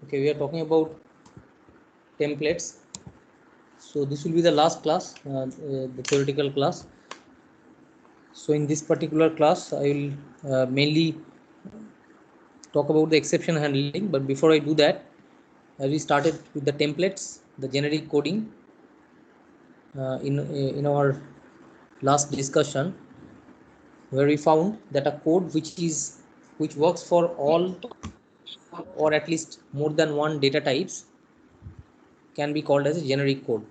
Okay, we are talking about templates. So this will be the last class, the theoretical class. So in this particular class, I will mainly talk about the exception handling. But before I do that, we started with the templates, the generic coding. In our last discussion, where we found that a code which works for all or at least more than one data types can be called as a generic code.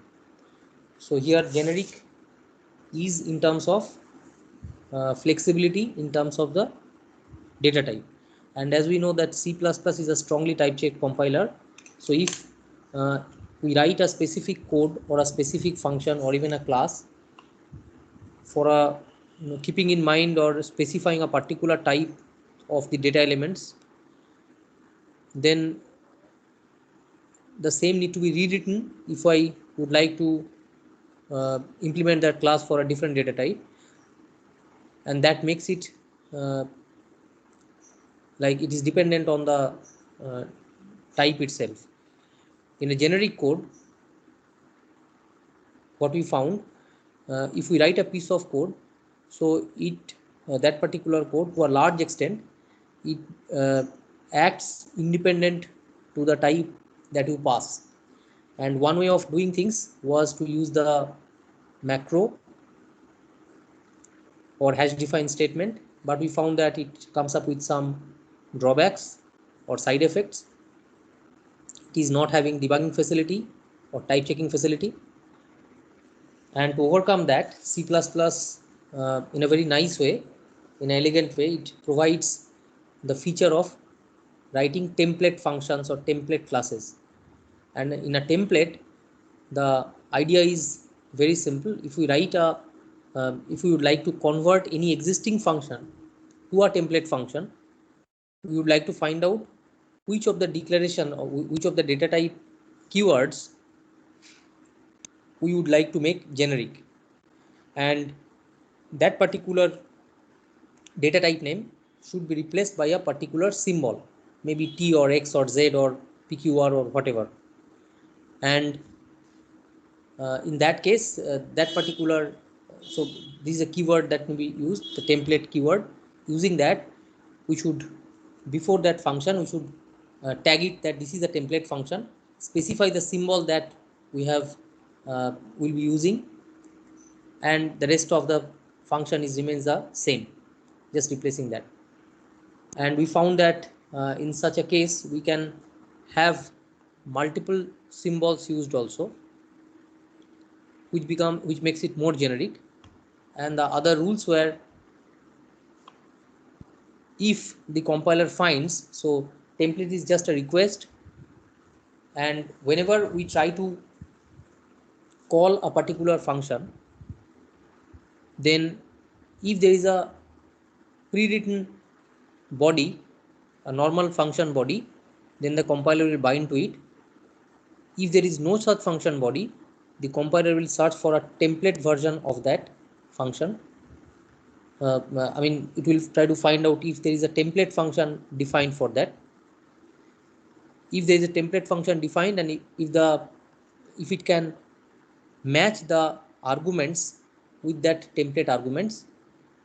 So here generic is in terms of flexibility in terms of the data type, and as we know that C++ is a strongly type check compiler. So if we write a specific code or a specific function or even a class for a keeping in mind or specifying a particular type of the data elements, then the same need to be rewritten if I would like to implement that class for a different data type, and that makes it like it is dependent on the uh, type itself. In a generic code, what we found, if we write a piece of code, so it that particular code to a large extent it uh, acts independent to the type that you pass. And one way of doing things was to use the macro or hash defined statement, but we found that it comes up with some drawbacks or side effects. It is not having debugging facility or type checking facility, and to overcome that, C++ in a very nice way, in an elegant way, it provides the feature of writing template functions or template classes. And in a template, the idea is very simple. If we write a if we would like to convert any existing function to a template function, we would like to find out which of the declaration or which of the data type keywords we would like to make generic, and that particular data type name should be replaced by a particular symbol, maybe T or X or Z or PQR or whatever. And in that case, that particular, so this is a keyword that may be used, the template keyword. Using that, we should, before that function, we should tag it that this is a template function, specify the symbol that we have will be using, and the rest of the function is remains the same, just replacing that. And we found that in such a case we can have multiple symbols used also, which makes it more generic. And the other rules were, if the compiler finds, so template is just a request, and whenever we try to call a particular function, then if there is a pre-written body, a normal function body, then the compiler will bind to it. If there is no such function body, the compiler will search for a template version of that function. I mean, it will try to find out if there is a template function defined for that. If there is a template function defined, and if it can match the arguments with that template arguments,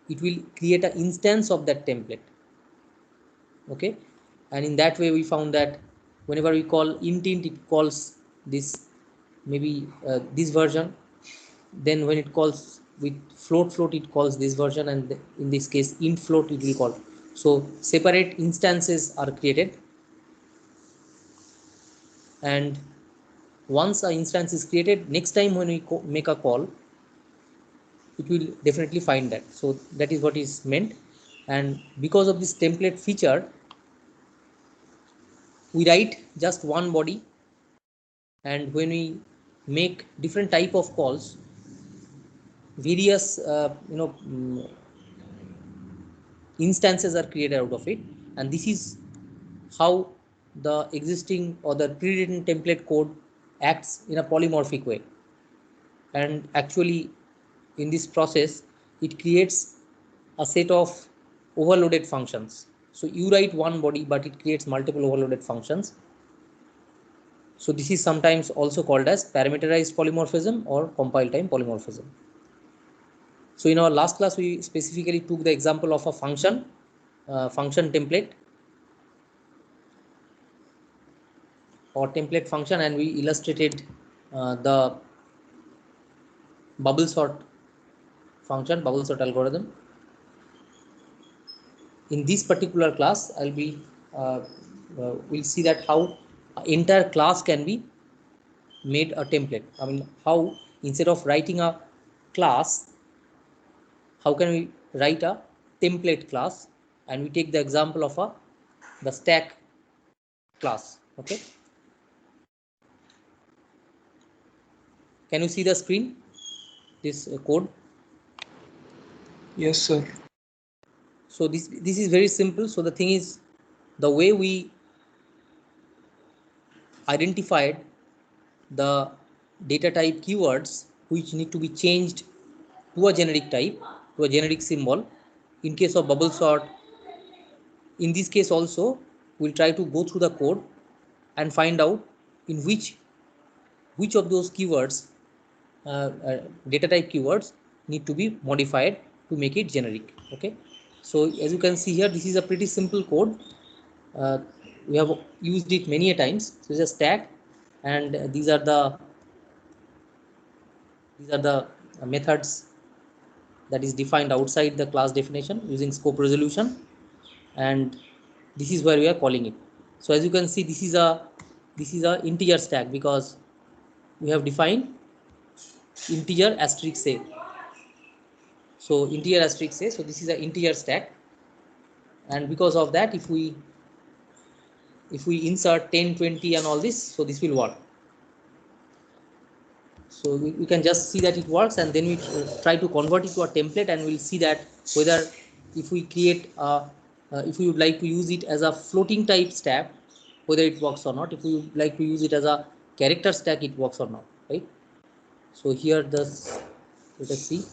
it will create an instance of that template. Okay, and in that way we found that whenever we call int, it calls this maybe this version. Then when it calls with float, it calls this version, and in this case int float it will call. So separate instances are created, and once an instance is created, next time when we make a call, it will definitely find that. So that is what is meant. And because of this template feature, we write just one body, and when we make different type of calls, various instances are created out of it. And this is how the existing or the pre-written template code acts in a polymorphic way. And actually in this process it creates a set of overloaded functions. So you write one body, but it creates multiple overloaded functions. So this is sometimes also called as parameterized polymorphism or compile time polymorphism. So in our last class, we specifically took the example of a function template or template function, and we illustrated the bubble sort function, bubble sort algorithm. In this particular class, we'll see that how entire class can be made a template. I mean, how instead of writing a class, how can we write a template class? And we take the example of the stack class. Okay. Can you see the screen? This code. Yes, sir. So this is very simple. So the thing is, the way we identified the data type keywords which need to be changed to a generic type, to a generic symbol. In case of bubble sort, in this case also, we'll try to go through the code and find out in which of those keywords, data type keywords, need to be modified to make it generic. Okay. So as you can see here, this is a pretty simple code. uh, we have used it many a times. So it's a stack, and these are the methods that is defined outside the class definition using scope resolution, and this is where we are calling it. So as you can see, this is a integer stack because we have defined integer asterisk a. So integer asterisk a, so this is an integer stack, and because of that, if we insert 10, 20 and all this, so this will work. So we can just see that it works, and then we try to convert it to a template, and we'll see that whether if we create if we would like to use it as a floating type stack, whether it works or not. If we would like to use it as a character stack, it works or not, right? So here this, let us see.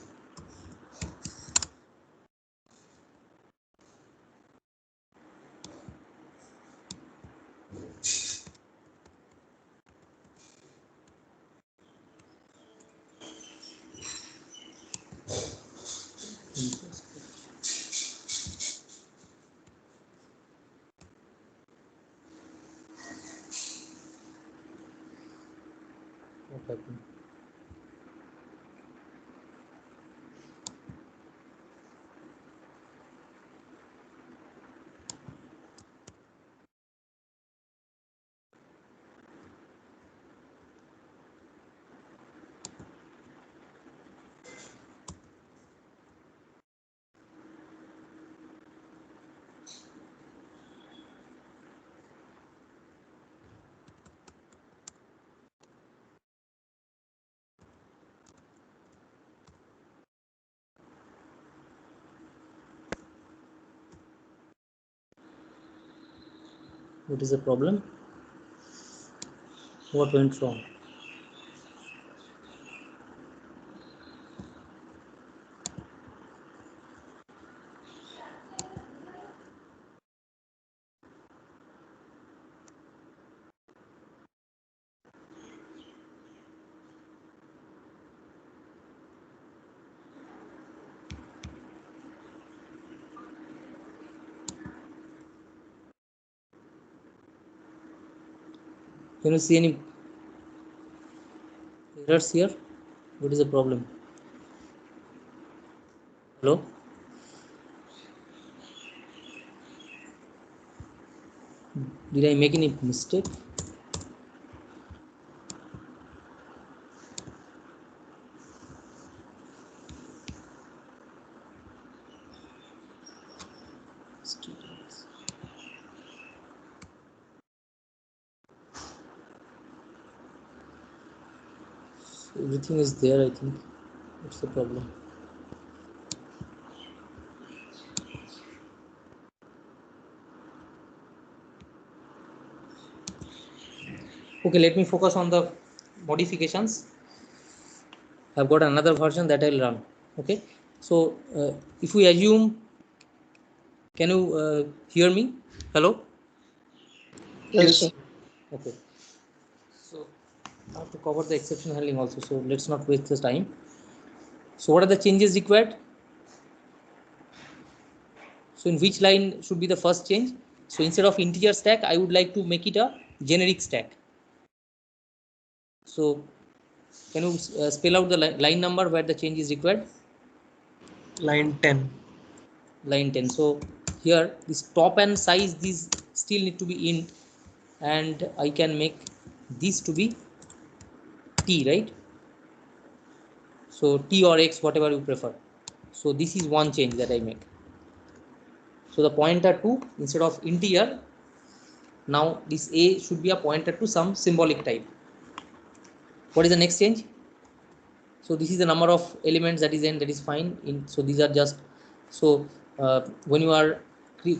What happened? What is the problem? What went wrong? Can you see any errors here? What is the problem? Hello? Did I make any mistake? Students. So everything is there, I think. What's the problem? Okay, let me focus on the modifications. I've got another version that I'll run. Okay, so if we assume, can you hear me? Hello? Yes, Yes. sir. Okay. I have to cover the exception handling also, so let's not waste the time. So what are the changes required? So in which line should be the first change? So instead of integer stack, I would like to make it a generic stack. So can you spell out the line number where the change is required? Line 10. Line 10. So here this top and size, these still need to be int, and I can make this to be t, right? So t or x, whatever you prefer. So this is one change that I make. So the pointer to, instead of integer, now this a should be a pointer to some symbolic type. What is the next change? So this is the number of elements that is n, that is fine. So these are just, so when you are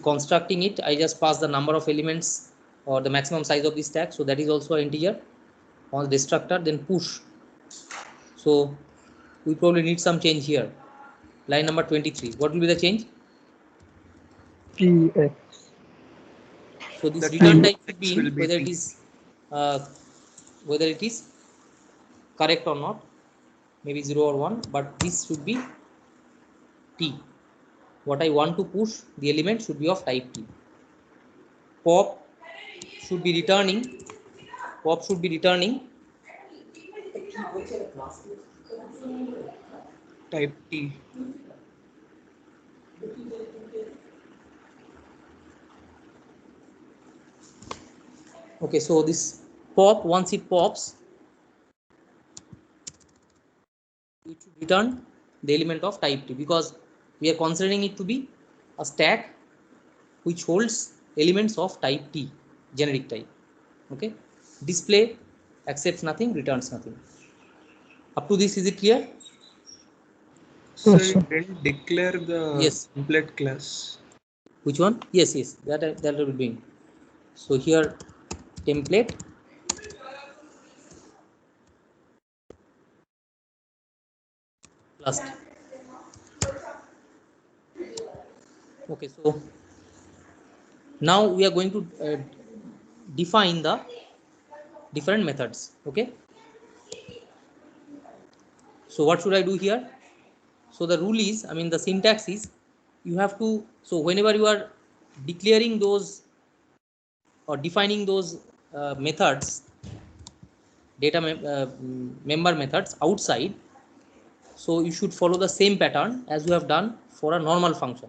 constructing it, I just pass the number of elements or the maximum size of the stack. So that is also an integer on the destructor. Then push. So we probably need some change here. Line number 23. What will be the change? Tx. So this The return type type should be X in, will be whether T. uh, it is correct or not, maybe 0 or 1, but this should be t. What I want to push, the element should be of type t. Pop should be returning. Pop should be returning Type T. okay. So this pop, once it pops, it should return the element of type t, because we are considering it to be a stack which holds elements of type t, generic type. Okay. Display accepts nothing, returns nothing. Up to this, is it clear? So Yes, you sir. didn't declare the Yes. template class. Which one? Yes, yes, that will be doing. So here template plus t. Okay. So now we are going to define the different methods. Okay. So what should I do here? So the rule is, I mean the syntax is, you have to, so whenever you are declaring those or defining those methods, data member methods outside, so you should follow the same pattern as you have done for a normal function.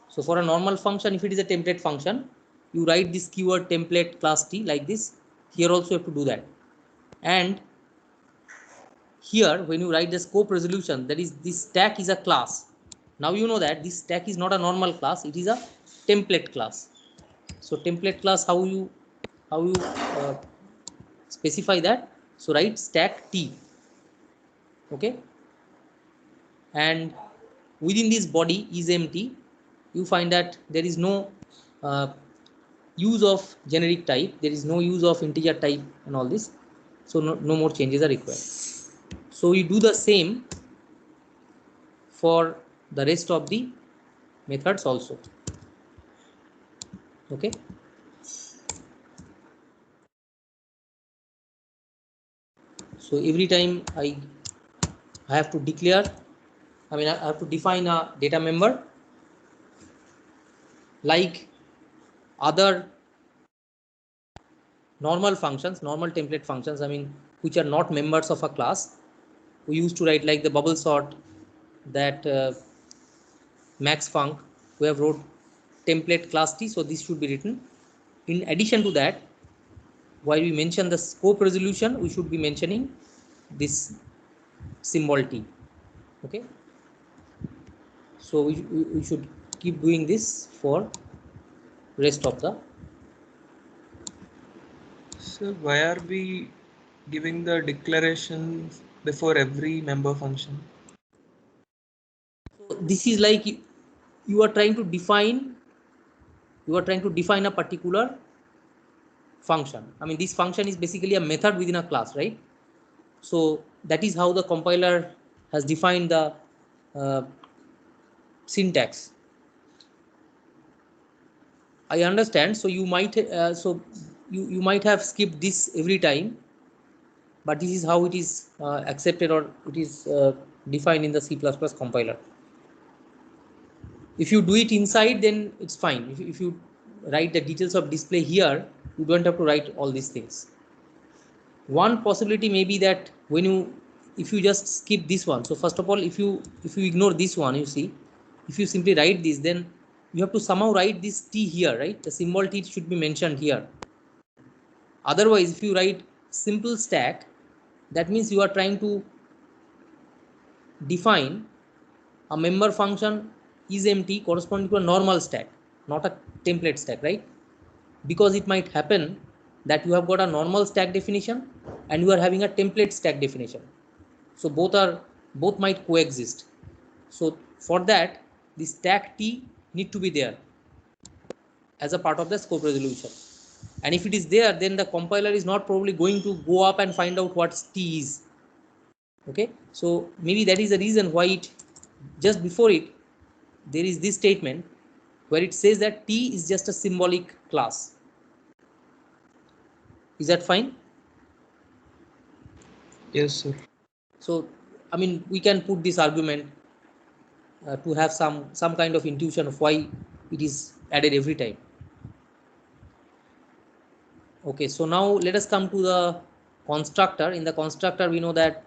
So for a normal function, if it is a template function, you write this keyword template class t like this. Here also you have to do that. And here when you write the scope resolution, that is, this stack is a class. Now you know that this stack is not a normal class, it is a template class. So template class, how you uh, specify that? So write stack t. Okay. And within this body is empty. You find that there is no uh, use of generic type, there is no use of integer type and all this. So no more changes are required. So you do the same for the rest of the methods also. Okay. So every time I have to declare, I mean I have to define a data member like other normal functions, normal template functions, I mean which are not members of a class. We used to write like the bubble sort, that max func, we have wrote template class t, so this should be written. In addition to that, while we mention the scope resolution, we should be mentioning this symbol t. Okay. So we should keep doing this for rest of the. So why are we giving the declaration before every member function? So this is like you are trying to define, a particular function. I mean this function is basically a method within a class, right? So that is how the compiler has defined the uh, syntax. I understand. So you might you might have skipped this every time, but this is how it is accepted, or it is defined in the C++ compiler. If you do it inside, then it's fine. If you write the details of display here, you don't have to write all these things. One possibility may be that when you, if you just skip this one, so first of all, if you ignore this one, you see, if you simply write this, then you have to somehow write this t here, right? The symbol t should be mentioned here. Otherwise, if you write simple stack, that means you are trying to define a member function is empty corresponding to a normal stack, not a template stack, right? Because it might happen that you have got a normal stack definition and you are having a template stack definition, so both might coexist. So for that, the stack t need to be there as a part of the scope resolution, and if it is there, then the compiler is not probably going to go up and find out what t is. Okay, so maybe that is the reason why it, just before it, there is this statement where it says that t is just a symbolic class. Is that fine? Yes, sir. So I mean, we can put this argument to have some kind of intuition of why it is added every time. Okay, so now let us come to the constructor. In the constructor, we know that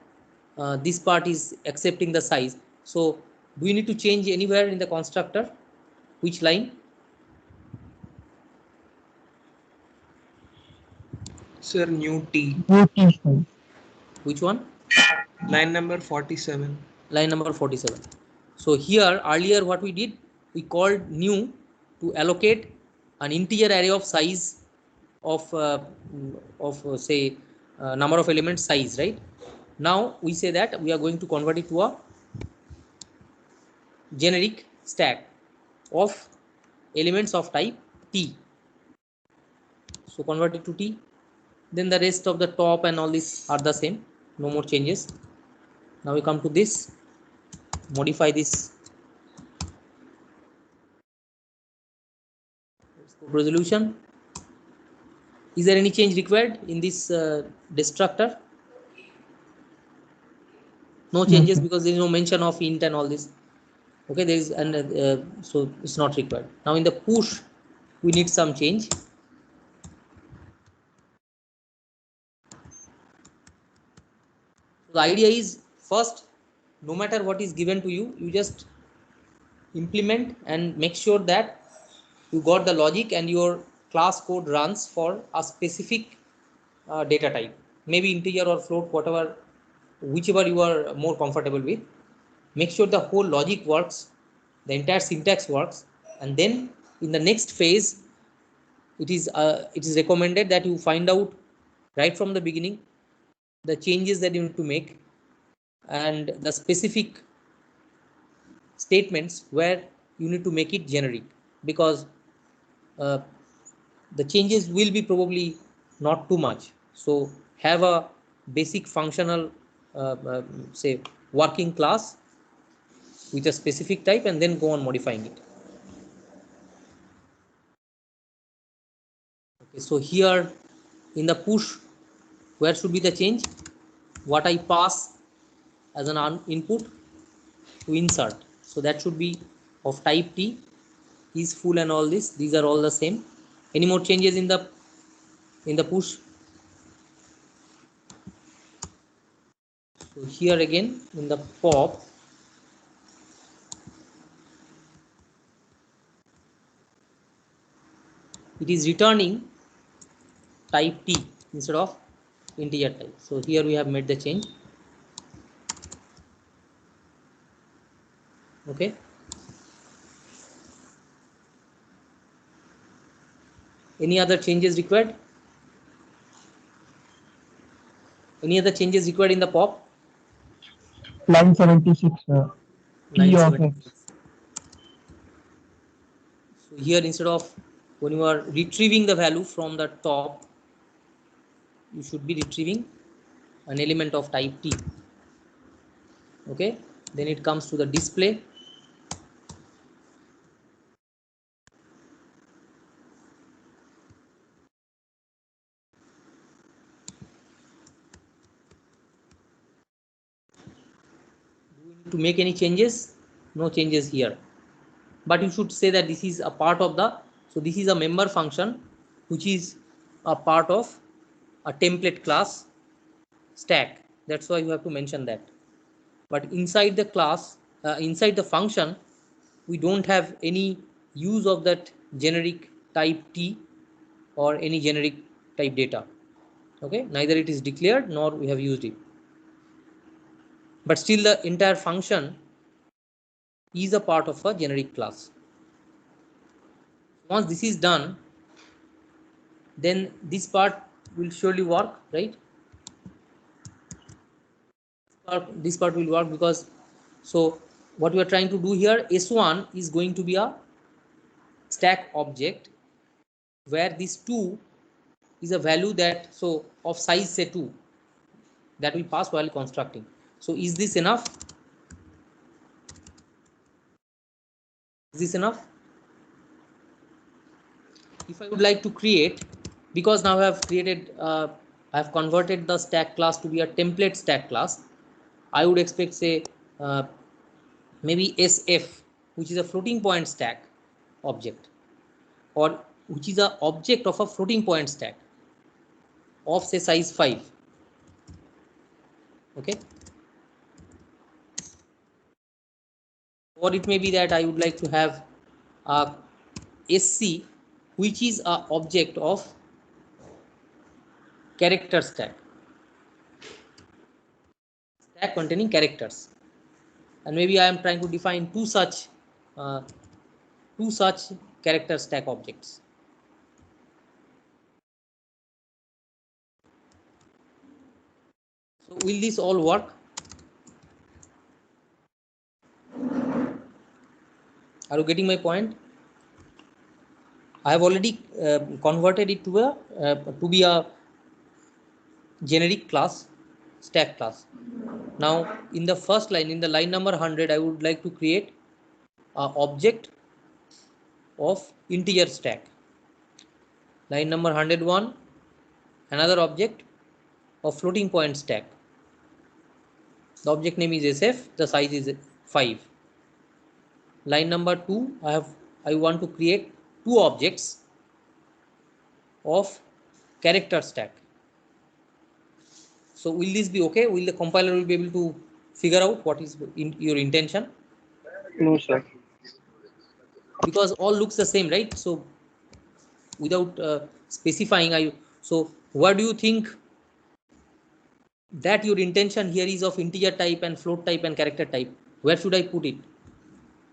this part is accepting the size. So do we need to change anywhere in the constructor? Which line? Sir, new T. Which one? Line number 47. Line number 47. So here earlier what we did, we called new to allocate an integer array of size of say number of elements size, right? Now we say that we are going to convert it to a generic stack of elements of type t. So convert it to t, then the rest of the top and all these are the same, no more changes. Now we come to this, modify this resolution. Is there any change required in this destructor? No changes, because there is no mention of int and all this. Okay, there is, and so it's not required. Now in the push, we need some change. So the idea is, first, no matter what is given to you, you just implement and make sure that you got the logic and your class code runs for a specific data type, maybe integer or float, whatever, whichever you are more comfortable with. Make sure the whole logic works, the entire syntax works, and then in the next phase, it is recommended that you find out right from the beginning the changes that you need to make and the specific statements where you need to make it generic, because uh, the changes will be probably not too much. So have a basic functional say working class with a specific type and then go on modifying it. Okay, so here in the push, where should be the change? What I pass as an input to insert, so that should be of type t, is full and all this, these are all the same. Any more changes in the push? So here again in the pop, it is returning type t instead of integer type. So here we have made the change. Okay, any other changes required? Any other changes required in the pop? Line 76, P Line of X. 76. So here, instead of, when you are retrieving the value from the top, you should be retrieving an element of type t. Okay, then it comes to the display. to make any changes? No changes here. But you should say that this is a part of the, so this is a member function which is a part of a template class stack. That's why you have to mention that. But inside the class, inside the function, we don't have any use of that generic type T or any generic type data. Okay, neither it is declared nor we have used it. But still the entire function is a part of a generic class. Once this is done, then this part will surely work, right? This part will work because, so what we are trying to do here, S1 is going to be a stack object where this 2 is a value that, so of size say 2, that we pass while constructing. So is this enough? Is this enough? If I would like to create, because now I have created, I have converted the stack class to be a template stack class, I would expect say maybe SF, which is a floating point stack object, or which is a object of a floating point stack of say size 5. Okay, or it may be that I would like to have a SC, which is a object of character stack containing characters, and maybe I am trying to define uh, two such character stack objects. So will this all work? Are you getting my point? I have already converted it to be a generic class, stack class. Now in the first line, in the line number 100, I would like to create an object of integer stack. Line number 101, another object of floating point stack. The object name is SF, the size is 5. Line number 2, I want to create two objects of character stack. So will this be okay? Will the compiler will be able to figure out what is your intention? No, sir. Because all looks the same, right? So without specifying, so what do you think that your intention here is of integer type and float type and character type? Where should I put it?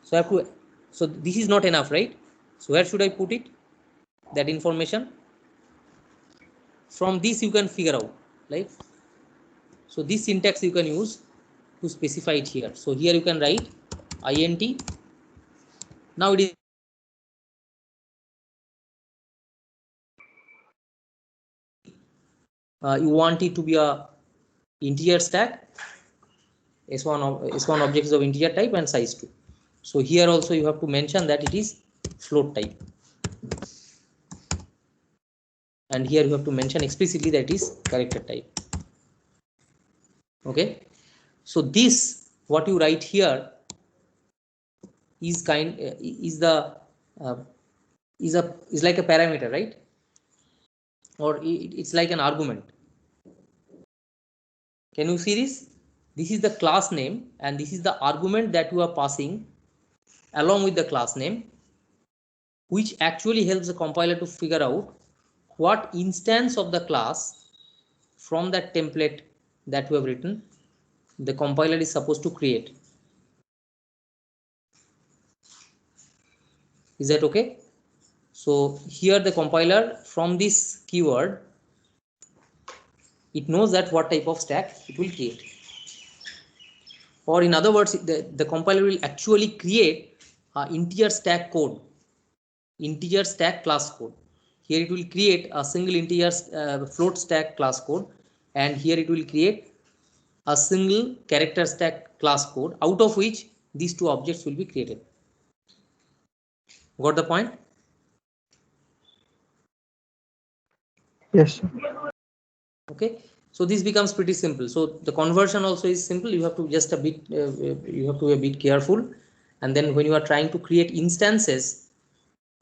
So I have to, so this is not enough, right? So where should I put it, that information? From this you can figure out, right? So this syntax you can use to specify it here. So here you can write int. Now it is you want it to be a integer stack. S1 object is of integer type and size 2. So here also you have to mention that it is float type, and here you have to mention explicitly that it is character type. Okay, so this what you write here is uh, is like a parameter, right? Or it's like an argument. Can you see this? This is the class name and this is the argument that you are passing along with the class name, which actually helps the compiler to figure out what instance of the class from that template that you have written the compiler is supposed to create. Is that okay? So here the compiler from this keyword, it knows that what type of stack it will create. Or in other words, the compiler will actually create integer stack code, integer stack class code. Here it will create a single integer float stack class code, and here it will create a single character stack class code, out of which these two objects will be created. Got the point? Yes, sir. Okay. So this becomes pretty simple. So the conversion also is simple. You have to just a bit, you have to be a bit careful. And then when you are trying to create instances,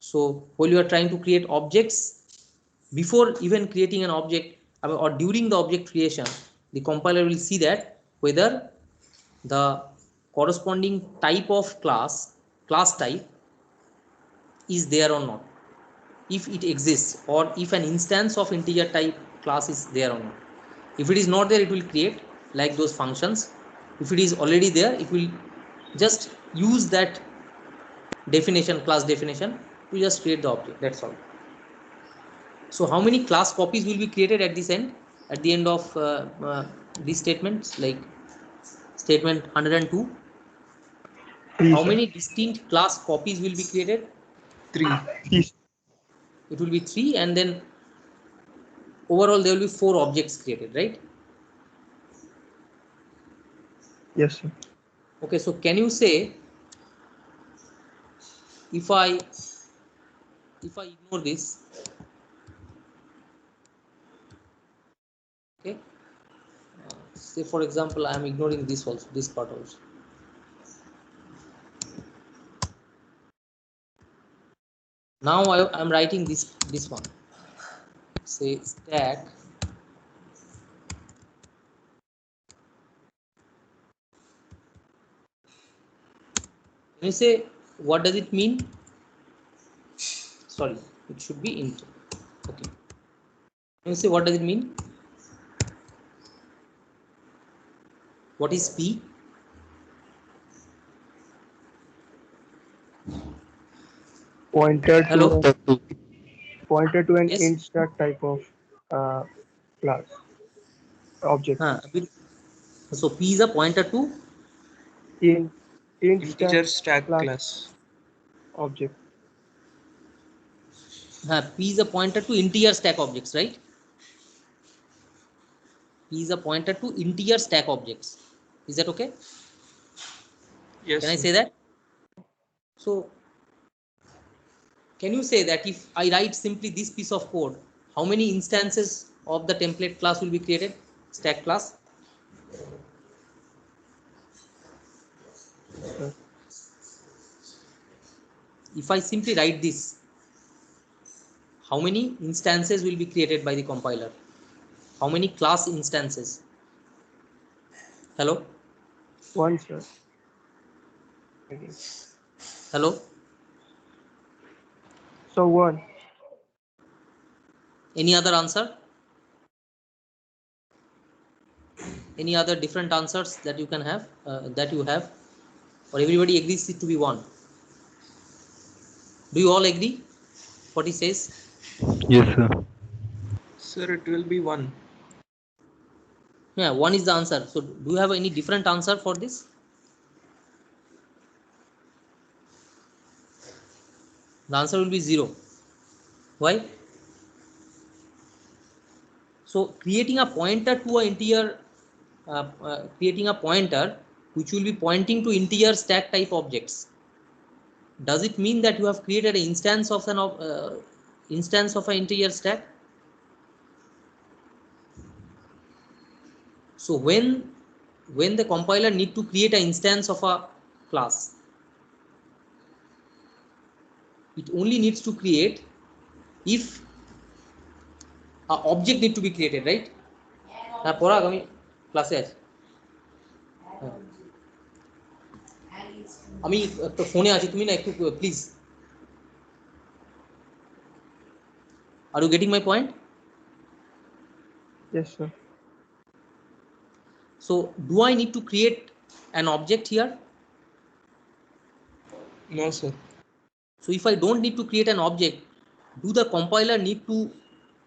so while you are trying to create objects, before even creating an object or during the object creation, the compiler will see that whether the corresponding type of class type is there or not, if it exists, or if an instance of integer type class is there or not. If it is not there, it will create like those functions. If it is already there, it will just use that definition, class definition, to just create the object. That's all. So how many class copies will be created at this end, at the end of these statements, like statement 102? Three, How sir. many distinct class copies will be created? 3. Three. It will be 3, and then overall there will be 4 objects created, right? Yes, sir. Okay, so can you say, if I ignore this, okay, say for example I am ignoring this also, this part also. Now I am writing this one, say stack Can you say what does it mean? Sorry, it should be int. Okay. Can you say what does it mean? What is p? Pointer Hello. to pointer to an Yes. int stack type of uh, class object. So p is a pointer to. In int stack Integer stack class class. object. P is a pointer to integer stack objects, right? P is a pointer to integer stack objects. Is that okay? Yes, Can I sir. say that? So can you say that if I write simply this piece of code, how many instances of the template class will be created? Stack class. Uh, If I simply write this, how many instances will be created by the compiler? How many class instances? Hello? One, sir. Okay. Hello? So one. Any other answer? Any other different answers that you can have, that you have? Or everybody agrees it to be one? Do you all agree what he says? Yes, sir. Sir, it will be 1. Yeah, one is the answer. So do you have any different answer for this? The answer will be 0. Why? So creating a pointer to an integer, creating a pointer which will be pointing to integer stack type objects. Does it mean that you have created an instance of an integer stack? So when the compiler need to create an instance of a class, it only needs to create if a object need to be created, right? পরাগ আমি ক্লাসে আছি, আমি একটা ফোনে আছি, তুমি না একটু please. Are you getting my point? Yes, sir. So do I need to create an object here? No, sir. So if I don't need to create an object, do the compiler need to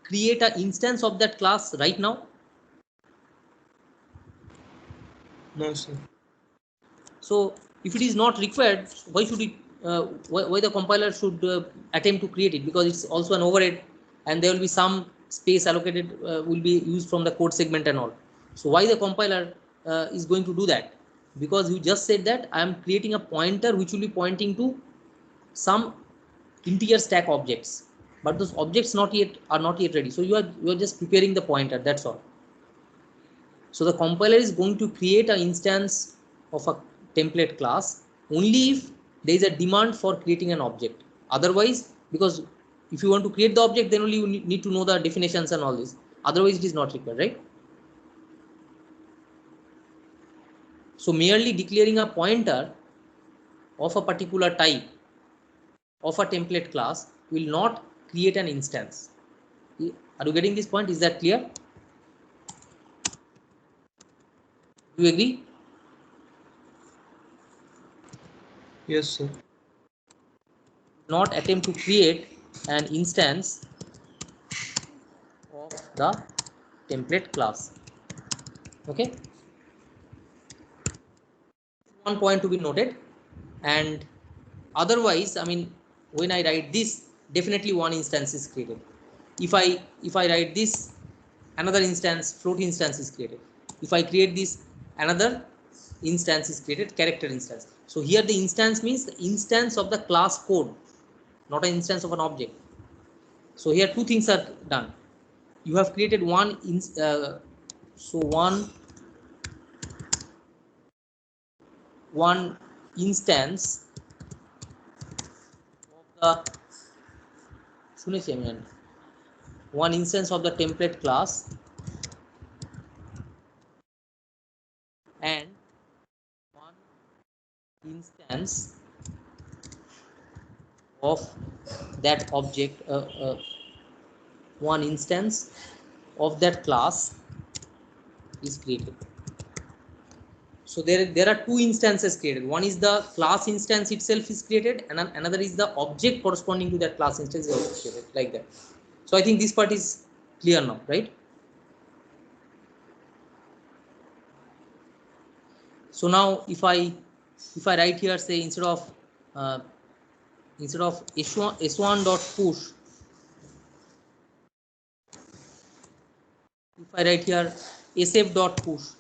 create an instance of that class right now? No, sir. So if it is not required, why should it why the compiler should attempt to create it? Because it's also an overhead, and there will be some space allocated, will be used from the code segment and all. So why the compiler is going to do that? Because you just said that I am creating a pointer which will be pointing to some integer stack objects, but those objects are not yet ready. So you are just preparing the pointer, that's all. So the compiler is going to create an instance of a template class only if there is a demand for creating an object. Otherwise, because if you want to create the object, then only you need to know the definitions and all this. Otherwise, it is not required, right? So merely declaring a pointer of a particular type of a template class will not create an instance. Are you getting this point? Is that clear? Do you agree? Yes, sir. Not attempt to create an instance of the template class. Okay, one point to be noted. And otherwise, I mean, when I write this, definitely one instance is created. If I write this, another instance, float instance is created. If I create this, another instance is created, character instance. So here the instance means the instance of the class code, not an instance of an object. So here two things are done. You have created one instance of the one instance of the template class and one instance of that object, one instance of that class is created. So there are two instances created. One is the class instance itself is created, and another is the object corresponding to that class instance is also created, like that. So I think this part is clear now, right? So now if I write here, say uh, instead of s1 dot push, if I write here sf dot push,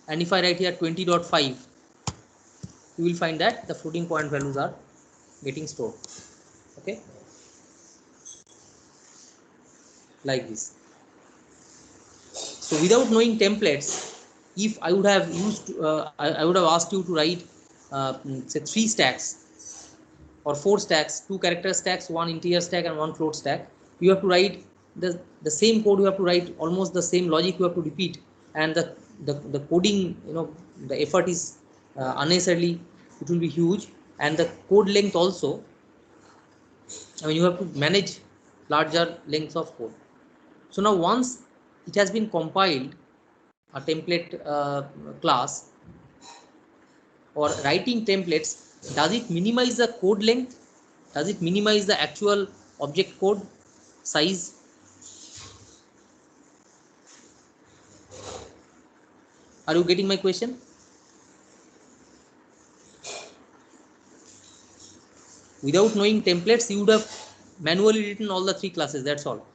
and if I write here 20.5, you will find that the floating point values are getting stored. Okay, like this. So without knowing templates, if I would have used I would have asked you to write say 3 stacks or 4 stacks, 2 character stacks, 1 integer stack and 1 float stack. You have to write the same code. You have to write almost the same logic. You have to repeat, and the coding, the effort is unnecessarily, it will be huge, and the code length also. I mean, you have to manage larger lengths of code. So now once it has been compiled, a template class or writing templates, does it minimize the code length? Does it minimize the actual object code size? Are you getting my question? Without knowing templates, you would have manually written all the 3 classes, that's all.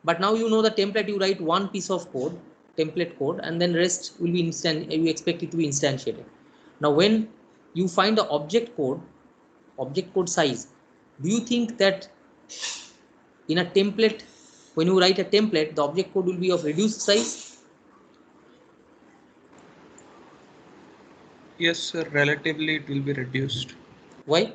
But now you know the template, you write one piece of code, template code, and then rest will be instant. You expect it to be instantiated. Now when you find the object code size, do you think that in a template, when you write a template, the object code will be of reduced size? Yes, sir. Relatively, it will be reduced. Why?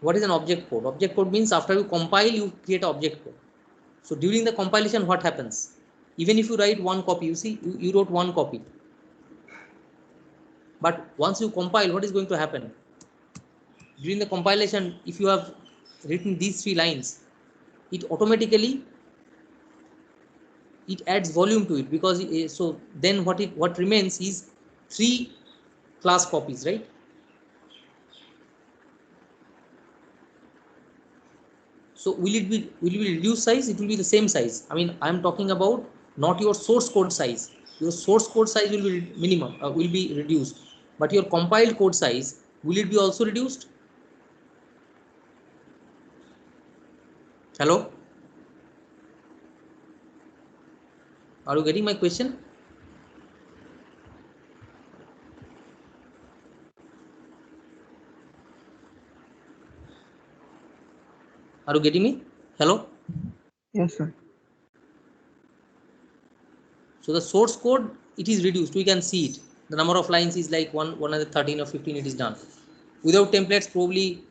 What is an object code? Object code means after you compile, you create an object code. So during the compilation, what happens? Even if you write one copy, you see, you wrote one copy. But once you compile, what is going to happen? During the compilation, if you have written these 3 lines, it automatically it adds volume to it, because so then what remains is 3 class copies, right? So will it be reduced size? It will be the same size. I mean, I am talking about not your source code size. Your source code size will be minimum, will be reduced, but your compiled code size, will it be also reduced? Hello, are you getting my question? Are you getting me? Hello. Yes, sir. So the source code, it is reduced. We can see it. The number of lines is like 113 or 15. It is done. Without templates, probably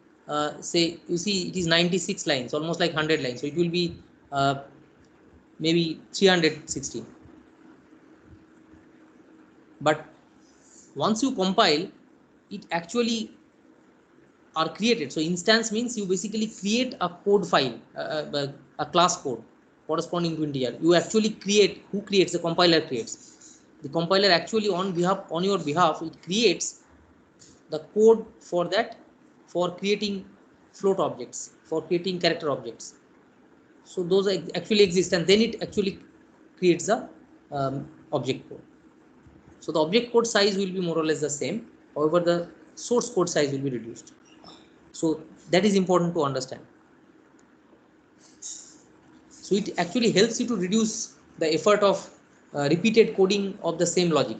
say you see it is 96 lines, almost like 100 lines. So it will be maybe 316. But once you compile, it actually are created. So instance means you basically create a code file, a class code corresponding to integer. You actually create. Who creates? The compiler creates. The compiler actually on your behalf, it creates the code for that, for creating float objects, for creating character objects. So those actually exist, and then it actually creates the object code. So the object code size will be more or less the same. However, the source code size will be reduced. So that is important to understand. So it actually helps you to reduce the effort of repeated coding of the same logic.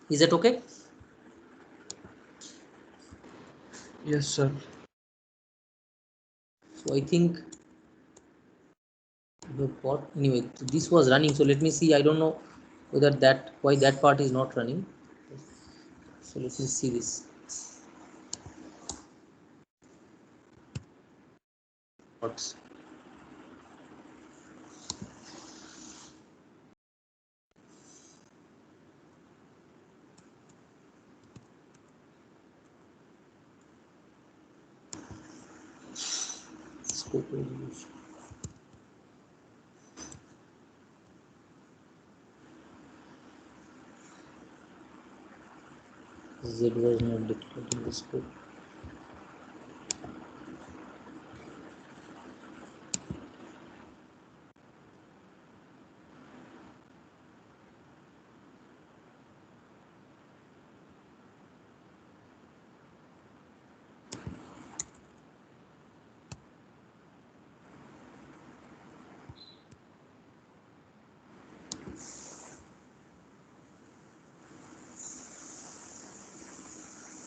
Is that okay? Yes, sir. So I think anyway, this was running. So let me see. I don't know whether why that part is not running. So let me see this. What's scope resolution? Z was not declared in the scope.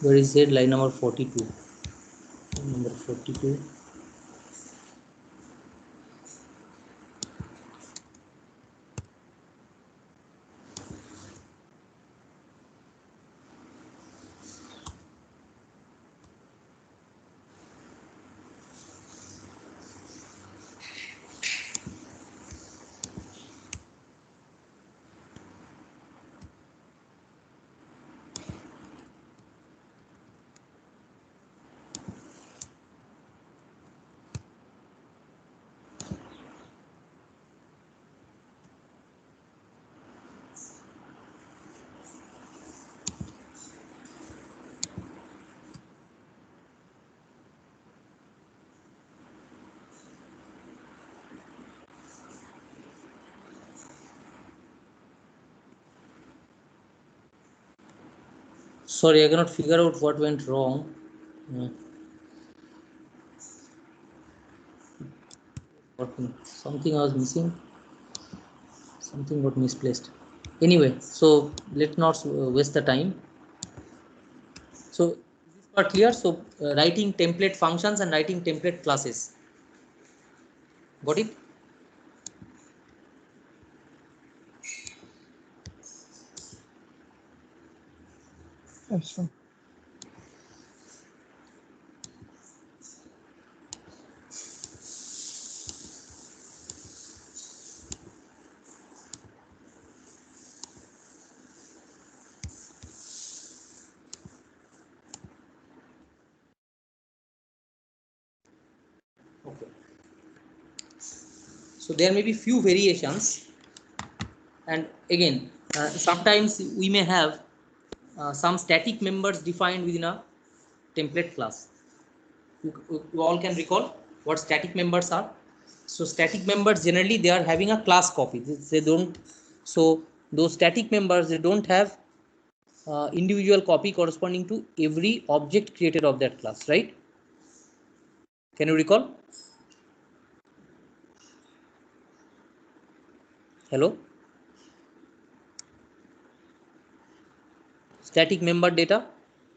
Where is Z? Line number 42. Number 42. Sorry, I cannot figure out what went wrong. Something I was missing. Something got misplaced. Anyway, so let's not waste the time. So is this part clear? So writing template functions and writing template classes. Got it? Yes, sir. Okay. So there may be few variations, and again, sometimes we may have some static members defined within a template class. You all can recall what static members are. So static members generally they are having a class copy. They don't. So those static members they don't have individual copy corresponding to every object created of that class, right? Can you recall? Hello? Static member data.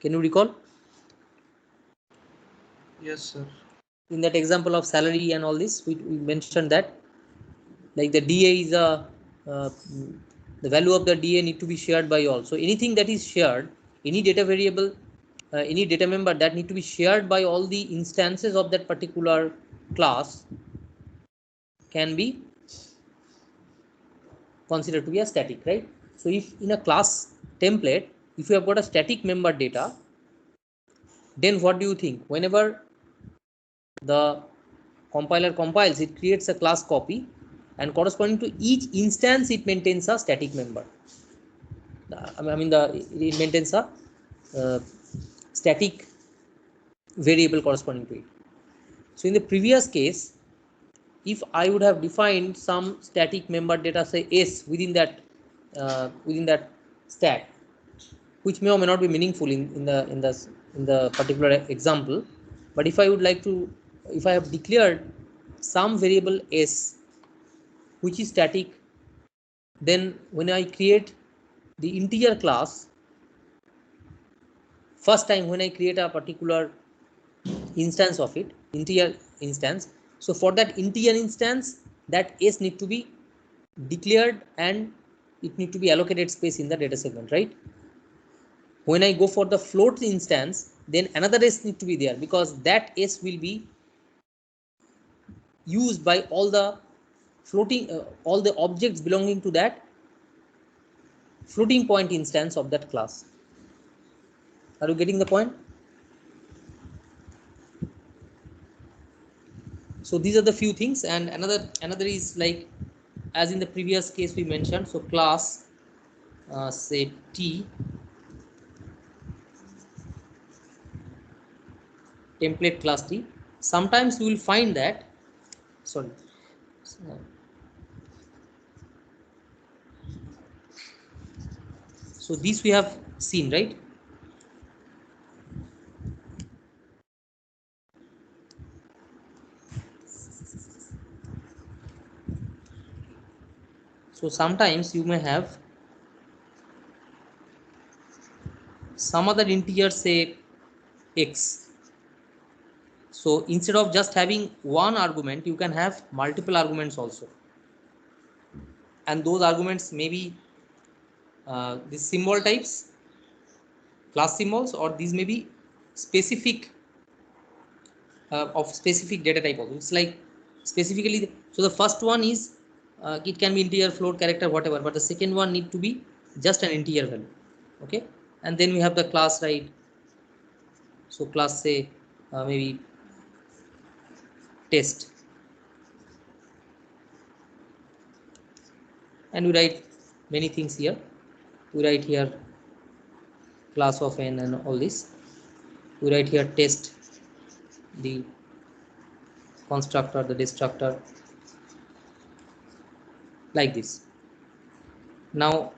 Can you recall? Yes, sir. In that example of salary and all this, we mentioned that. like the DA is a the value of the DA need to be shared by all. So anything that is shared, any data variable, any data member that need to be shared by all the instances of that particular class can be considered to be a static, right? So if in a class template, if you have got a static member data, then what do you think? Whenever the compiler compiles, it creates a class copy, and corresponding to each instance it maintains a static member. It maintains a uh, static variable corresponding to it. So in the previous case, if I would have defined some static member data, say S, within that stack, which may or may not be meaningful in the particular example, but if I would like to, if I have declared some variable S which is static, then when I create the integer class, first time when I create a particular instance of it, integer instance, so for that integer instance, that S need to be declared and it need to be allocated space in the data segment, right? When I go for the float instance, then another S need to be there, because that S will be used by all the all the objects belonging to that floating point instance of that class. Are you getting the point? So these are the few things, and another is like, as in the previous case we mentioned, so class say T template class T. Sometimes you will find that, sorry, so this we have seen, right? So sometimes you may have some other integer, say x. So instead of just having one argument, you can have multiple arguments also, and those arguments may be the symbol types, class symbols, or these may be specific of specific data type also. It's like specifically, so the first one is it can be integer, float, character, whatever, but the second one need to be just an integer value. Okay, and then we have the class, right? So class, say maybe test, and we write many things here. We write here class of n and all this. We write here test, the constructor, the destructor, like this. Now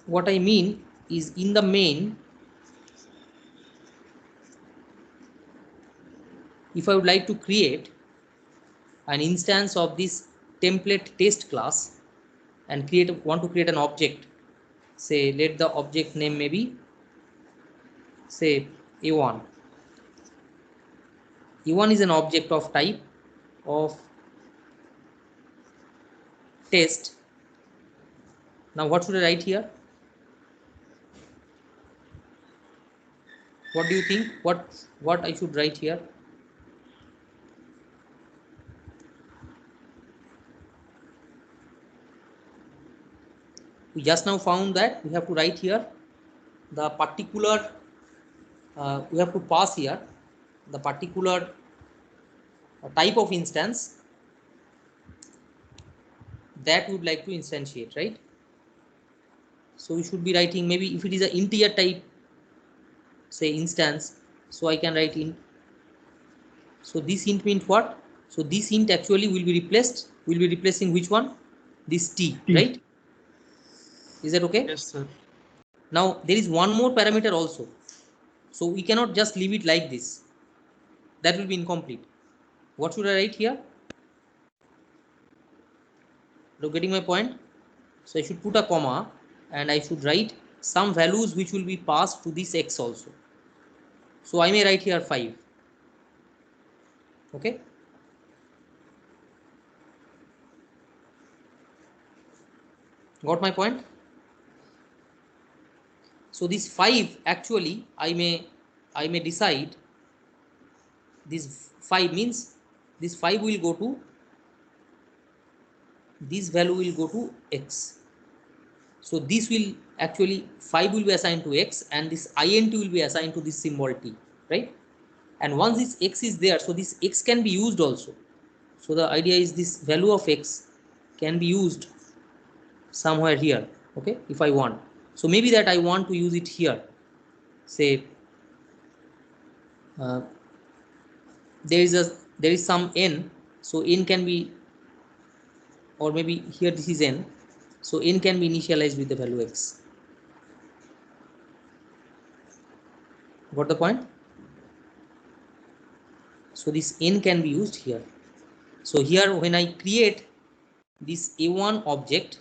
what I mean is, in the main, if I would like to create an instance of this template test class and want to create an object, say let the object name maybe say a1. a1 is an object of type of test. Now what should I write here? What do you think? What I should write here? We just now found that we have to write here the particular, we have to pass here the particular type of instance that we would like to instantiate, right? So we should be writing, maybe if it is an integer type, say instance, so I can write int. So this int means what? So this int actually will be replacing which one? This t, T. right? Is that okay? Yes, sir. Now there is one more parameter also, so we cannot just leave it like this, that will be incomplete. What should I write here? Are you getting my point? So I should put a comma, and I should write some values which will be passed to this x also. So I may write here 5. Okay, Got my point? So this 5 actually I may decide this 5 means this 5 will go to this value will go to x. So this will actually 5 will be assigned to x and this int will be assigned to this symbol t, right? And once this x is there, so this x can be used also. So the idea is this value of x can be used somewhere here, okay, if I want. So maybe that I want to use it here, say uh, there is some n, so n can be, or maybe here this is n, so n can be initialized with the value x. Got the point? So this n can be used here. So here when I create this a1 object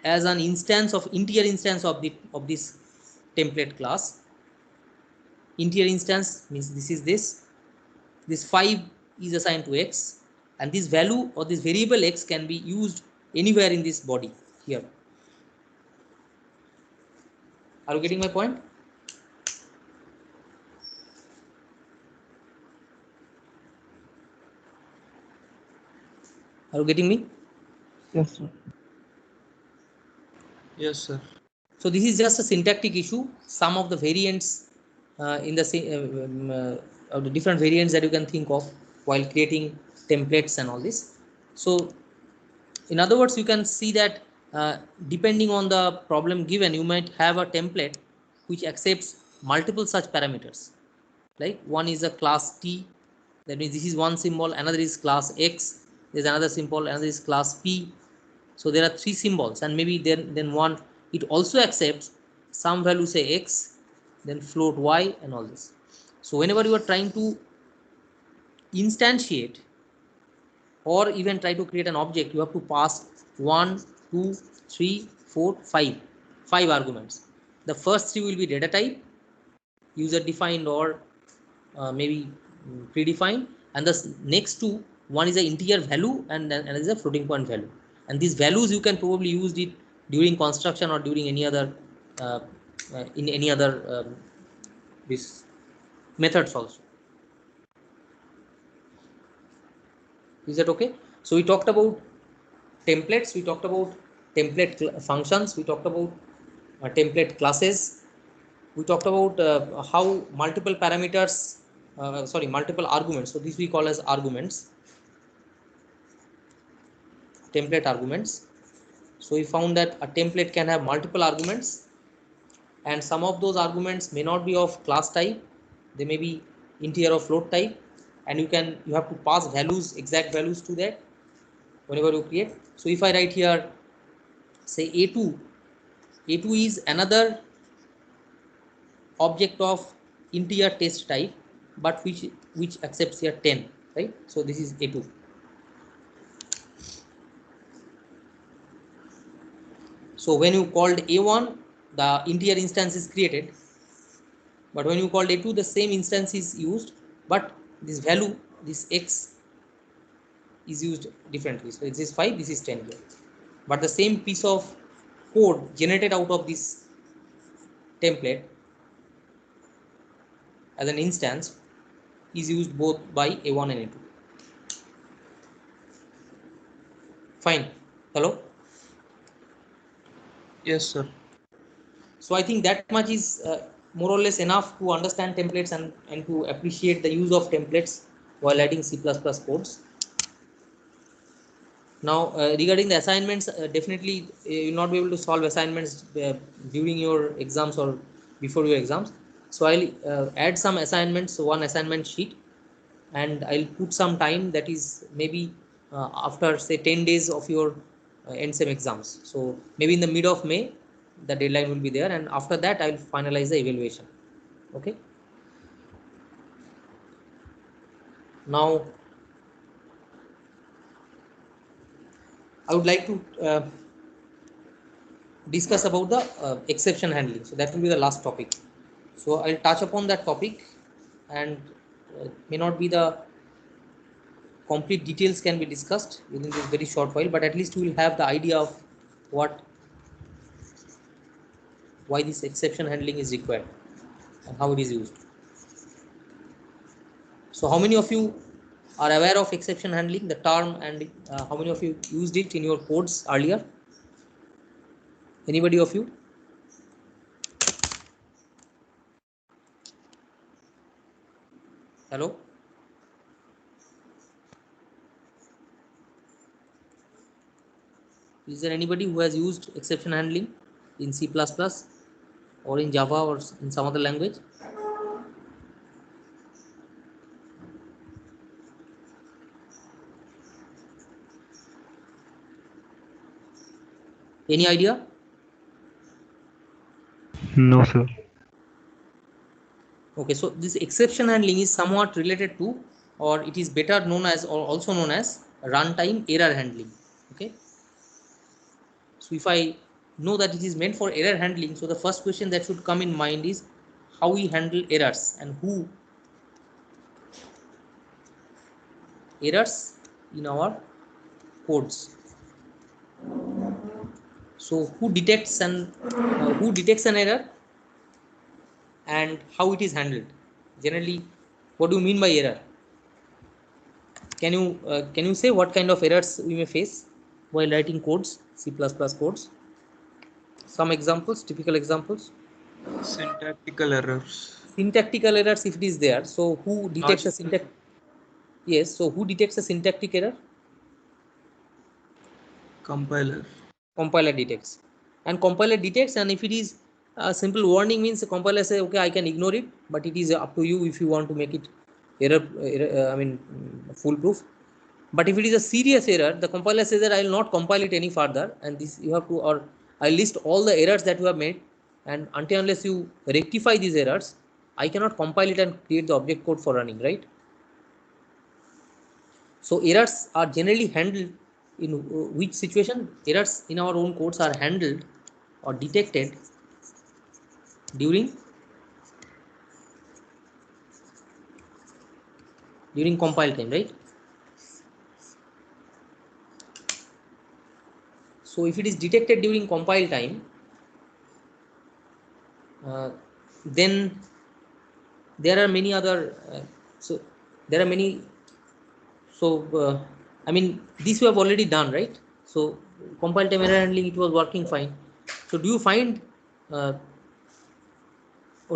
as an instance of integer instance of the of this template class, integer instance means this 5 is assigned to x, and this value or this variable x can be used anywhere in this body here. Are you getting my point? Are you getting me? Yes, sir. Yes, sir. So this is just a syntactic issue. Some of the variants in the of the different variants that you can think of while creating templates and all this. So in other words, you can see that depending on the problem given, you might have a template which accepts multiple such parameters. Like one is a class T, that means this is one symbol, another is class X, there's another symbol, another is class P. So there are three symbols, and maybe then one, it also accepts some value, say X, then float Y and all this. So whenever you are trying to instantiate or even try to create an object, you have to pass 1, 2, 3, 4, 5 arguments. The first three will be data type, user defined or maybe predefined, and the next two, one is an integer value and another is a floating point value. And these values you can probably use it during construction or during any other uh, in any other this methods also. Is that okay? So we talked about templates, we talked about template functions, we talked about template classes, we talked about how multiple parameters, multiple arguments, so this we call as arguments, template arguments. So we found that a template can have multiple arguments, and some of those arguments may not be of class type, they may be integer or float type, and you have to pass values, exact values to that whenever you create. So if I write here, say a2, a2 is another object of integer test type, but which accepts here 10, right? So this is a2. So when you called a1, the integer instance is created, but when you called a2, the same instance is used, but this value, this x, is used differently. So this is 5, this is 10 here, but the same piece of code generated out of this template as an instance is used both by a1 and a2. Fine. Hello. Yes, sir. So I think that much is more or less enough to understand templates and to appreciate the use of templates while writing C++ codes. Now regarding the assignments, definitely you will not be able to solve assignments during your exams or before your exams. So I'll add some assignments, so one assignment sheet, and I'll put some time, that is maybe after say 10 days of your end sem exams. So maybe in the mid of May the deadline will be there, and after that I'll finalize the evaluation. Okay. Now I would like to discuss about the exception handling. So that will be the last topic. So I'll touch upon that topic, and may not be the complete details can be discussed within this very short while, but at least we will have the idea of why this exception handling is required and how it is used. So how many of you are aware of exception handling, the term, and how many of you used it in your codes earlier? Anybody of you? Hello? Is there anybody who has used exception handling in C++ or in Java or in some other language? Any idea? No, sir. Okay, so this exception handling is somewhat related to, or it is better known as, or also known as, runtime error handling. Okay, so if I know that it is meant for error handling, so the first question that should come in mind is how we handle errors and who errors in our codes. So who detects an error and how it is handled. Generally, what do you mean by error? Can you say what kind of errors we may face while writing codes, C++ codes? Some examples, typical examples. Syntactical errors. Syntactical errors, if it is there. So who detects a Logical. syntax? Yes. So who detects a syntactic error? Compiler. Compiler detects, and compiler detects, and if it is a simple warning, means the compiler say, okay, I can ignore it, but it is up to you if you want to make it foolproof. But if it is a serious error, the compiler says that I will not compile it any further, and this you have to, or I list all the errors that you have made, and until unless you rectify these errors, I cannot compile it and create the object code for running, right? So errors are generally handled in which situation? Errors in our own codes are handled or detected during compile time, right? So if it is detected during compile time, then there are many other so there are many so I mean, this we have already done, right? So compile time error handling, it was working fine. So do you find or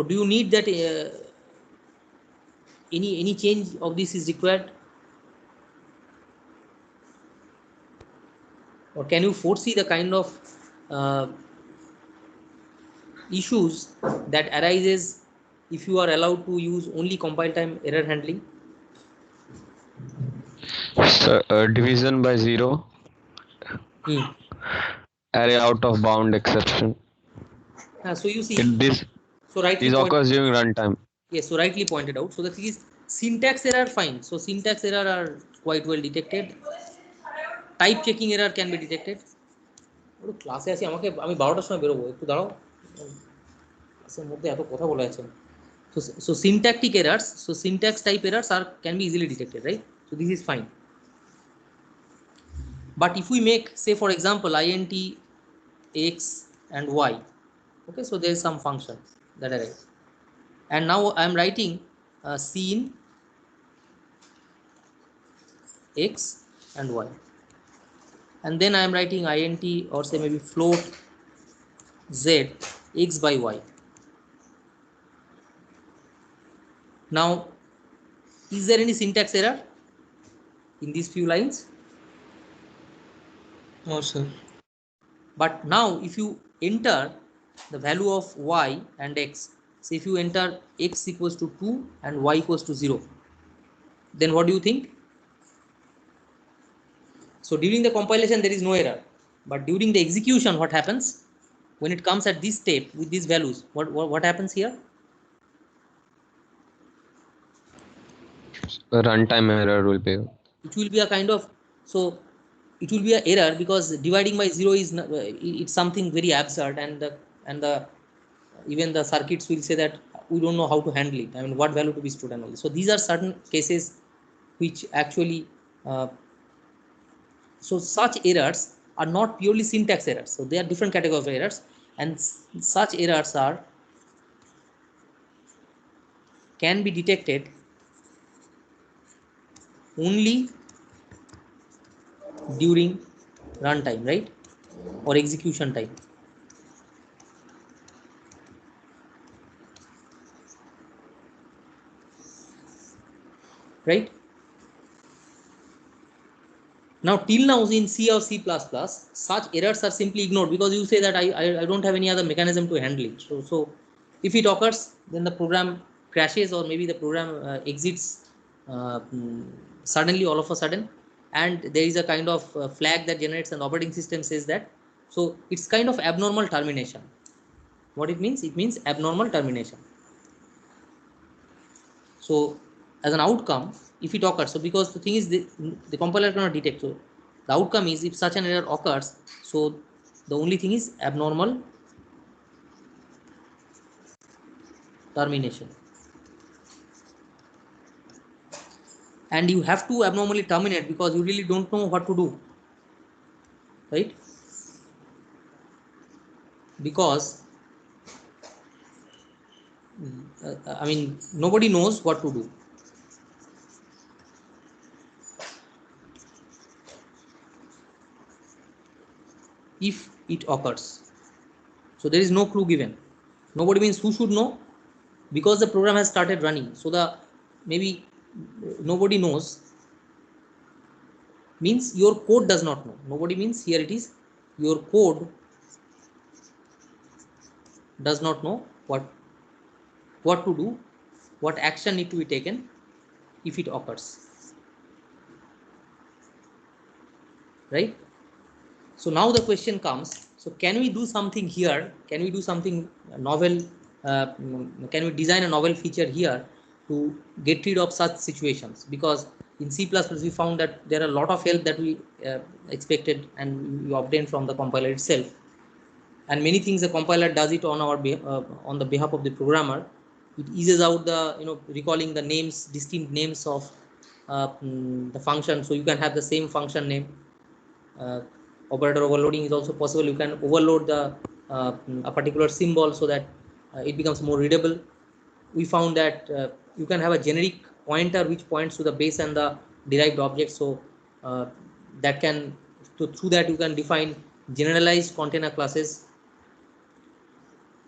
do you need that any change of this is required, or can you foresee the kind of uh, issues that arises if you are allowed to use only compile time error handling? So, division by zero, Hmm. array out of bound exception. So you see, This so rightly this point, occurs during runtime. yes, so rightly pointed out. So the thing is, syntax error fine. So syntax error are quite well detected. Type checking error can be detected. ক্লাসে আছি, আমাকে আমি 12টার সময় বেরোবো, একটু দাঁড়াও, ক্লাসের মধ্যে এত কথা বলা আছে। So syntactic errors, so syntax type errors are can be easily detected, right? So this is fine. But if we make, say for example, int x and y, okay, so there is some function that arrives, and now I am writing c in x and y, and then I am writing int, or say maybe float z x by y. Now, is there any syntax error in these few lines? No, sir. But now if you enter the value of y and x, so if you enter x equals to 2 and y equals to 0, then what do you think? So during the compilation there is no error, but during the execution, what happens when it comes at this step with these values? What happens here? Runtime error will be. It will be a kind of, so it will be an error because dividing by 0 is it's something very absurd, and the even the circuits will say that we don't know how to handle it. I mean, what value to be stored and all this. So these are certain cases which actually Uh, so such errors are not purely syntax errors. So they are different category of errors, and such errors are can be detected only during runtime, right, or execution time, right? Now till now in C or C++, such errors are simply ignored because you say that I don't have any other mechanism to handle it. So if it occurs, then the program crashes, or maybe the program exits suddenly, all of a sudden, and there is a kind of flag that generates, an operating system says that. So it's kind of abnormal termination. What it means? It means abnormal termination. So as an outcome, if it occurs, so because the thing is the compiler cannot detect, so the outcome is if such an error occurs, so the only thing is abnormal termination, and you have to abnormally terminate because you really don't know what to do, right? Because I mean, nobody knows what to do if it occurs. So there is no clue given. Nobody means who should know, because the program has started running. So the maybe nobody knows means your code does not know. Nobody means here it is your code does not know what to do, what action need to be taken if it occurs, right? So now the question comes, so can we do something here? Can we do something novel? Can we design a novel feature here to get rid of such situations? Because in C++ we found that there are a lot of help that we expected and we obtained from the compiler itself, and many things the compiler does it on our on the behalf of the programmer. It eases out the recalling the names, distinct names of the function, so you can have the same function name. uh, Operator overloading is also possible. You can overload the a particular symbol so that it becomes more readable. We found that you can have a generic pointer which points to the base and the derived object, so uh, that can, through that you can define generalized container classes.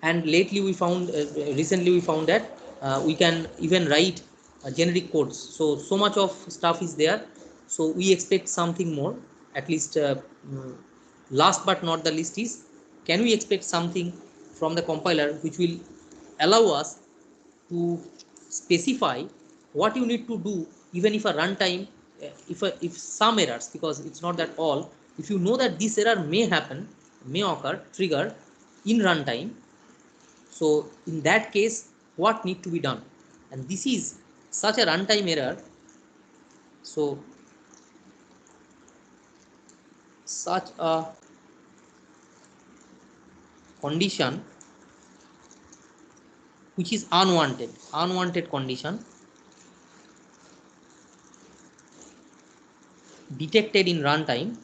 And lately we found recently we found that we can even write generic codes. So much of stuff is there, so we expect something more, at least. mm, Last but not the least is, can we expect something from the compiler which will allow us to specify what you need to do, even if a runtime, if some errors, because it's not that all, if you know that this error may happen, may occur, trigger in runtime, so in that case, what need to be done? And this is such a runtime error. So such a condition which is unwanted condition detected in runtime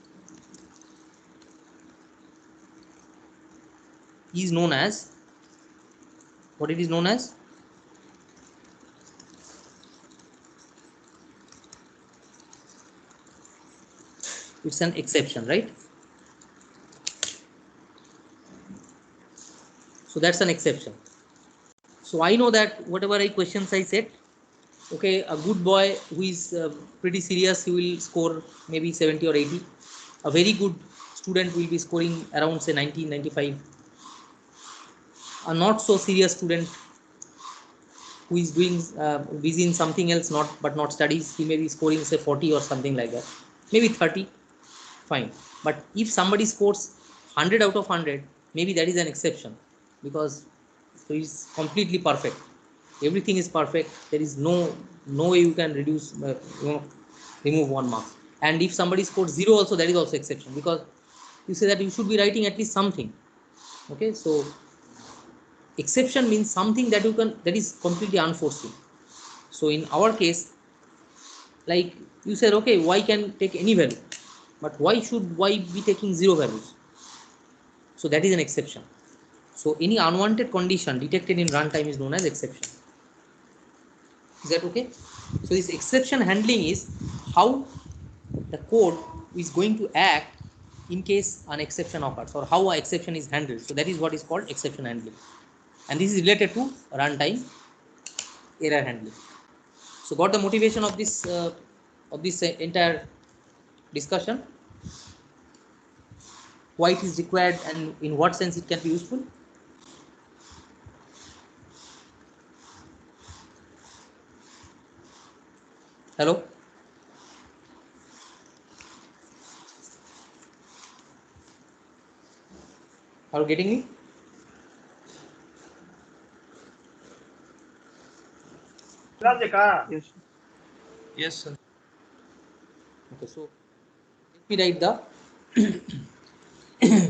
is known as, what it is known as? It's an exception, right? So that's an exception. So I know that whatever questions I said, okay, a good boy who is pretty serious, he will score maybe 70 or 80. A very good student will be scoring around say 90, 95. A not so serious student who is doing busy in something else, not studies, he may be scoring say 40 or something like that, maybe 30. Fine. But if somebody scores 100 out of 100, maybe that is an exception, because so he's completely perfect, everything is perfect, there is no way you can reduce remove one mark. And if somebody scores 0 also, that is also exception, because you say that you should be writing at least something. Okay, so exception means something that you can, that is completely unforeseen. So in our case, like you said, okay, y can take any value, but why should y be taking 0 values? So that is an exception. So any unwanted condition detected in runtime is known as exception. Is that okay? So this exception handling is how the code is going to act in case an exception occurs, or how an exception is handled. So that is what is called exception handling, and this is related to runtime error handling. So got the motivation of this entire discussion, why it is required and in what sense it can be useful. Hello. Are you getting me? Yes. Yes, sir. Okay, so let me write the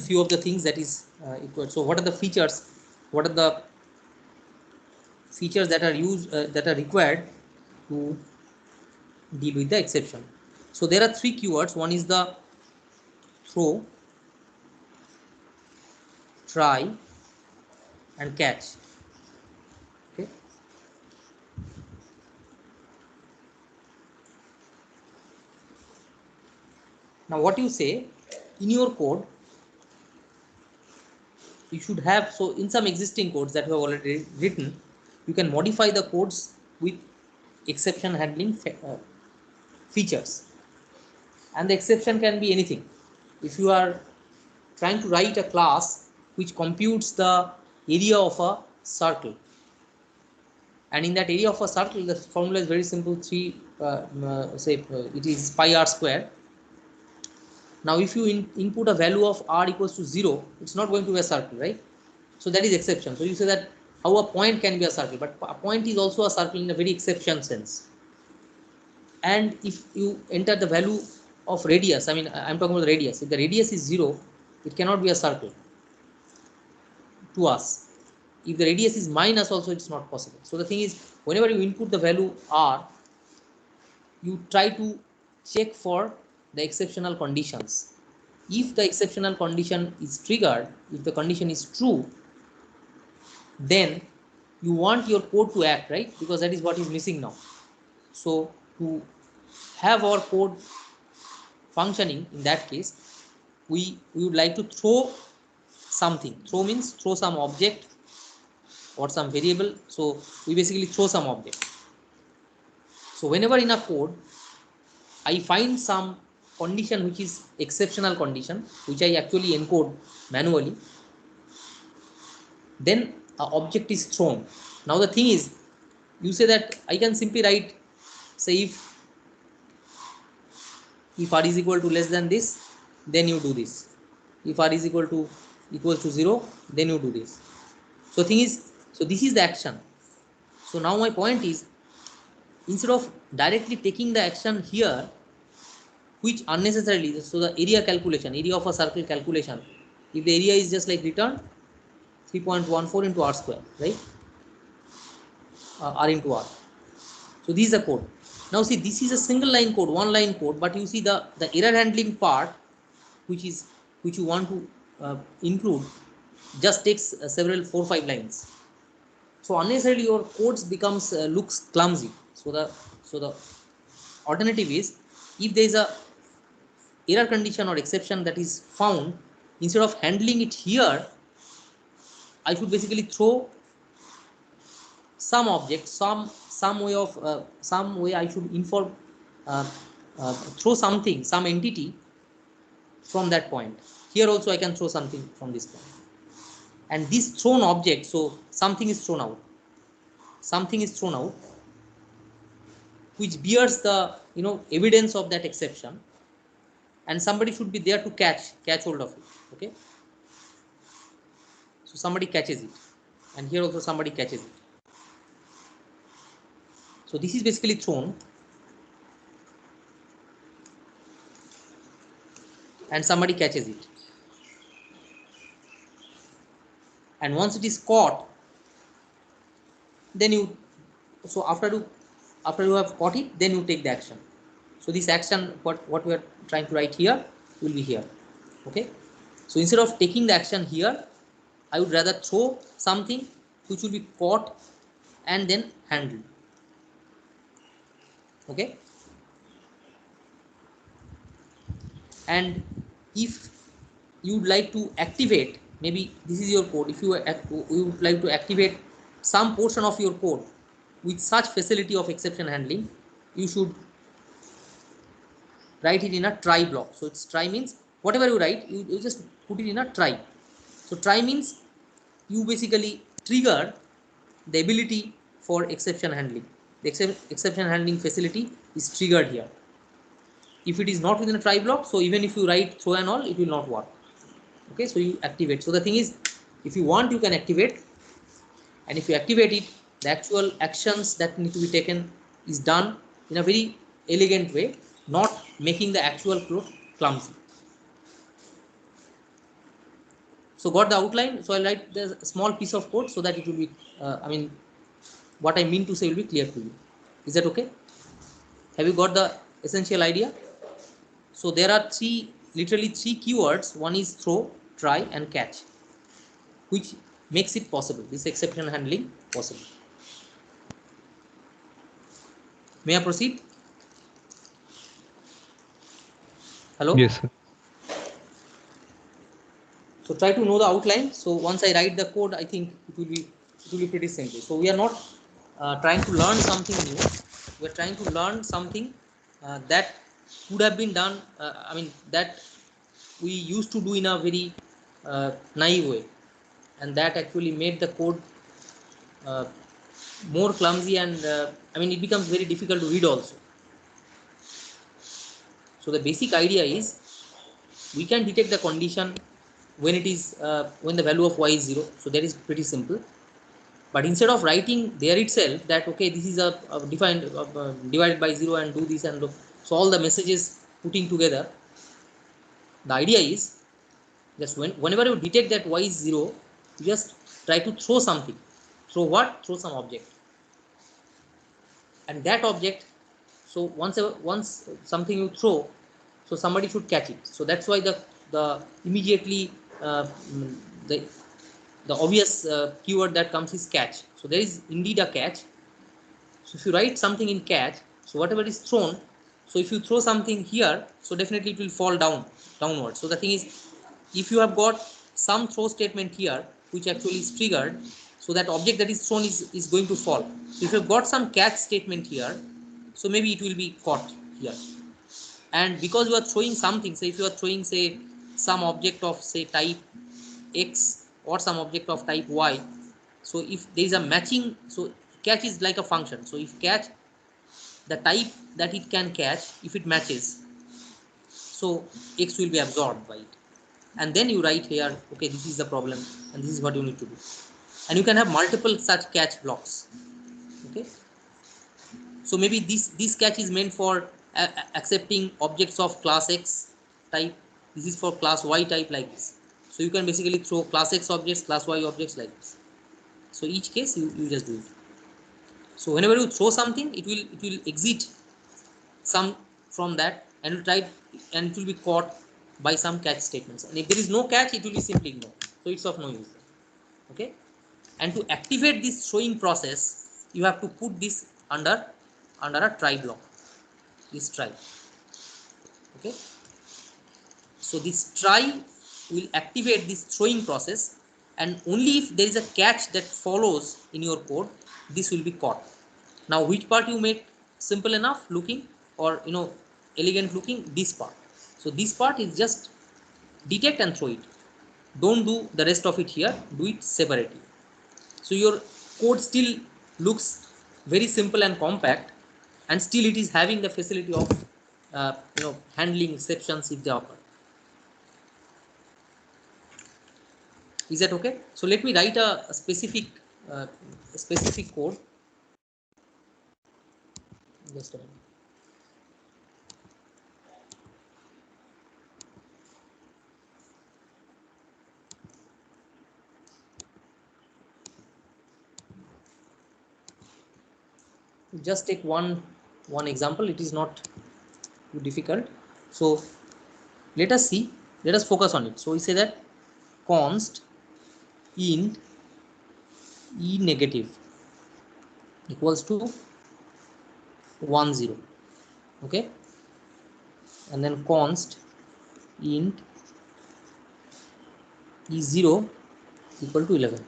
few of the things that is equal. So what are the features? What are the features that are used that are required to deal with the exception? So there are three keywords. One is the throw, try, and catch. Okay. Now what you say in your code, you should have, so in some existing codes that you have already written, you can modify the codes with exception handling features, and the exception can be anything. If you are trying to write a class which computes the area of a circle, and in that area of a circle the formula is very simple, 3 it is pi r square. Now if you input a value of r equals to 0, it's not going to be a circle, right? So that is exception. So you say that how a point can be a circle, but a point is also a circle in a very exception sense. And if you enter the value of radius, I mean I'm talking about the radius, if the radius is 0, it cannot be a circle to us. If the radius is minus also, it's not possible. So the thing is, whenever you input the value r, you try to check for the exceptional conditions. If the exceptional condition is triggered, if the condition is true, then you want your code to act, right? Because that is what is missing now. So to have our code functioning in that case, we would like to throw something. Throw means throw some object or some variable. So we basically throw some object. So whenever in a code I find some condition which is exceptional condition, which I actually encode manually, then a object is thrown. Now the thing is, you say that I can simply write, say if r is equal to less than this, then you do this. If r is equals to 0, then you do this. So thing is, so this is the action. So now my point is, instead of directly taking the action here, which unnecessarily, so the area calculation, area of a circle calculation, if the area is just like return 3.14 into r square, right? R into r. So this is the code. Now see, this is a single line code, one line code, but you see the error handling part, which is which you want to include, just takes several 4-5 lines. So unnecessarily your codes becomes looks clumsy. So the alternative is, if there is a error condition or exception that is found, instead of handling it here, I should basically throw some object, some way of some way I should inform, uh, throw something, some entity from that point. Here also I can throw something from this point, and this thrown object, so something is thrown out, something is thrown out which bears the evidence of that exception, and somebody should be there to catch hold of it. Okay, so somebody catches it, and here also somebody catches it. So this is basically thrown, and somebody catches it, and once it is caught, then you, so after you have caught it, then you take the action. So this action, what we are trying to write here, will be here. Okay. So instead of taking the action here, I would rather throw something which will be caught and then handled. Okay. And if you would like to activate, maybe this is your code, if you would like to activate some portion of your code with such facility of exception handling, you should write it in a try block. So it's try means whatever you write, you just put it in a try. So try means you basically trigger the ability for exception handling. The exception handling facility is triggered here. If it is not within a try block, so even if you write throw and all, it will not work. Okay, so you activate. So the thing is, if you want, you can activate, and if you activate it, the actual actions that need to be taken is done in a very elegant way, not making the actual code clumsy. So got the outline. So I'll write the small piece of code so that it will be, I mean, what I mean to say will be clear to you. Is that okay? Have you got the essential idea? So there are literally three keywords. One is throw, try, and catch, which makes it possible. This exception handling possible. May I proceed? Hello? Yes, sir. So try to know the outline. So once I write the code, I think it will be pretty simple. So we are not trying to learn something new. We are trying to learn something that could have been done. I mean that we used to do in a very naive way, and that actually made the code uh, more clumsy, and I mean it becomes very difficult to read also. So the basic idea is we can detect the condition when it is when the value of y is 0. So that is pretty simple. But instead of writing there itself that okay, this is a defined divided by 0 and do this and do, so all the messages putting together, the idea is just whenever you detect that y is 0, you just try to throw something. Throw what? Throw some object, and that object, so once something you throw, so somebody should catch it. So that's why the immediately the obvious keyword that comes is catch. So there is indeed a catch. So if you write something in catch, so whatever is thrown, so if you throw something here, so definitely it will fall downward. So the thing is, if you have got some throw statement here which actually is triggered, so that object that is thrown is going to fall. So if you have got some catch statement here, so maybe it will be caught here. And because you are throwing something, say if you are throwing say some object of say type x or some object of type y, so if there is a matching, so catch is like a function. So if catch, the type that it can catch, if it matches, so x will be absorbed by it. And then you write here, okay, this is the problem and this is what you need to do. And you can have multiple such catch blocks. Okay, so maybe this catch is meant for accepting objects of class x type. This is for class y type, like this. So you can basically throw class x objects, class y objects, like this. So each case you just do it. So whenever you throw something, it will exit some from that, and you try, and it will be caught by some catch statements. And if there is no catch, it will be simply ignored. So it's of no use. Okay, and to activate this throwing process, you have to put this under a try block. This try. Okay, so this try will activate this throwing process, and only if there is a catch that follows in your code, this will be caught. Now which part you make simple enough looking, or elegant looking? This part. So this part is just detect and throw it. Don't do the rest of it here, do it separately. So your code still looks very simple and compact, and still it is having the facility of handling exceptions if they occur. Is that okay? So let me write a uh, specific code. Just a minute. Just take one example. It is not too difficult. So let us see, let us focus on it. So we say that const int e negative equals to 1 0. Okay, and then const int e0 equal to 11.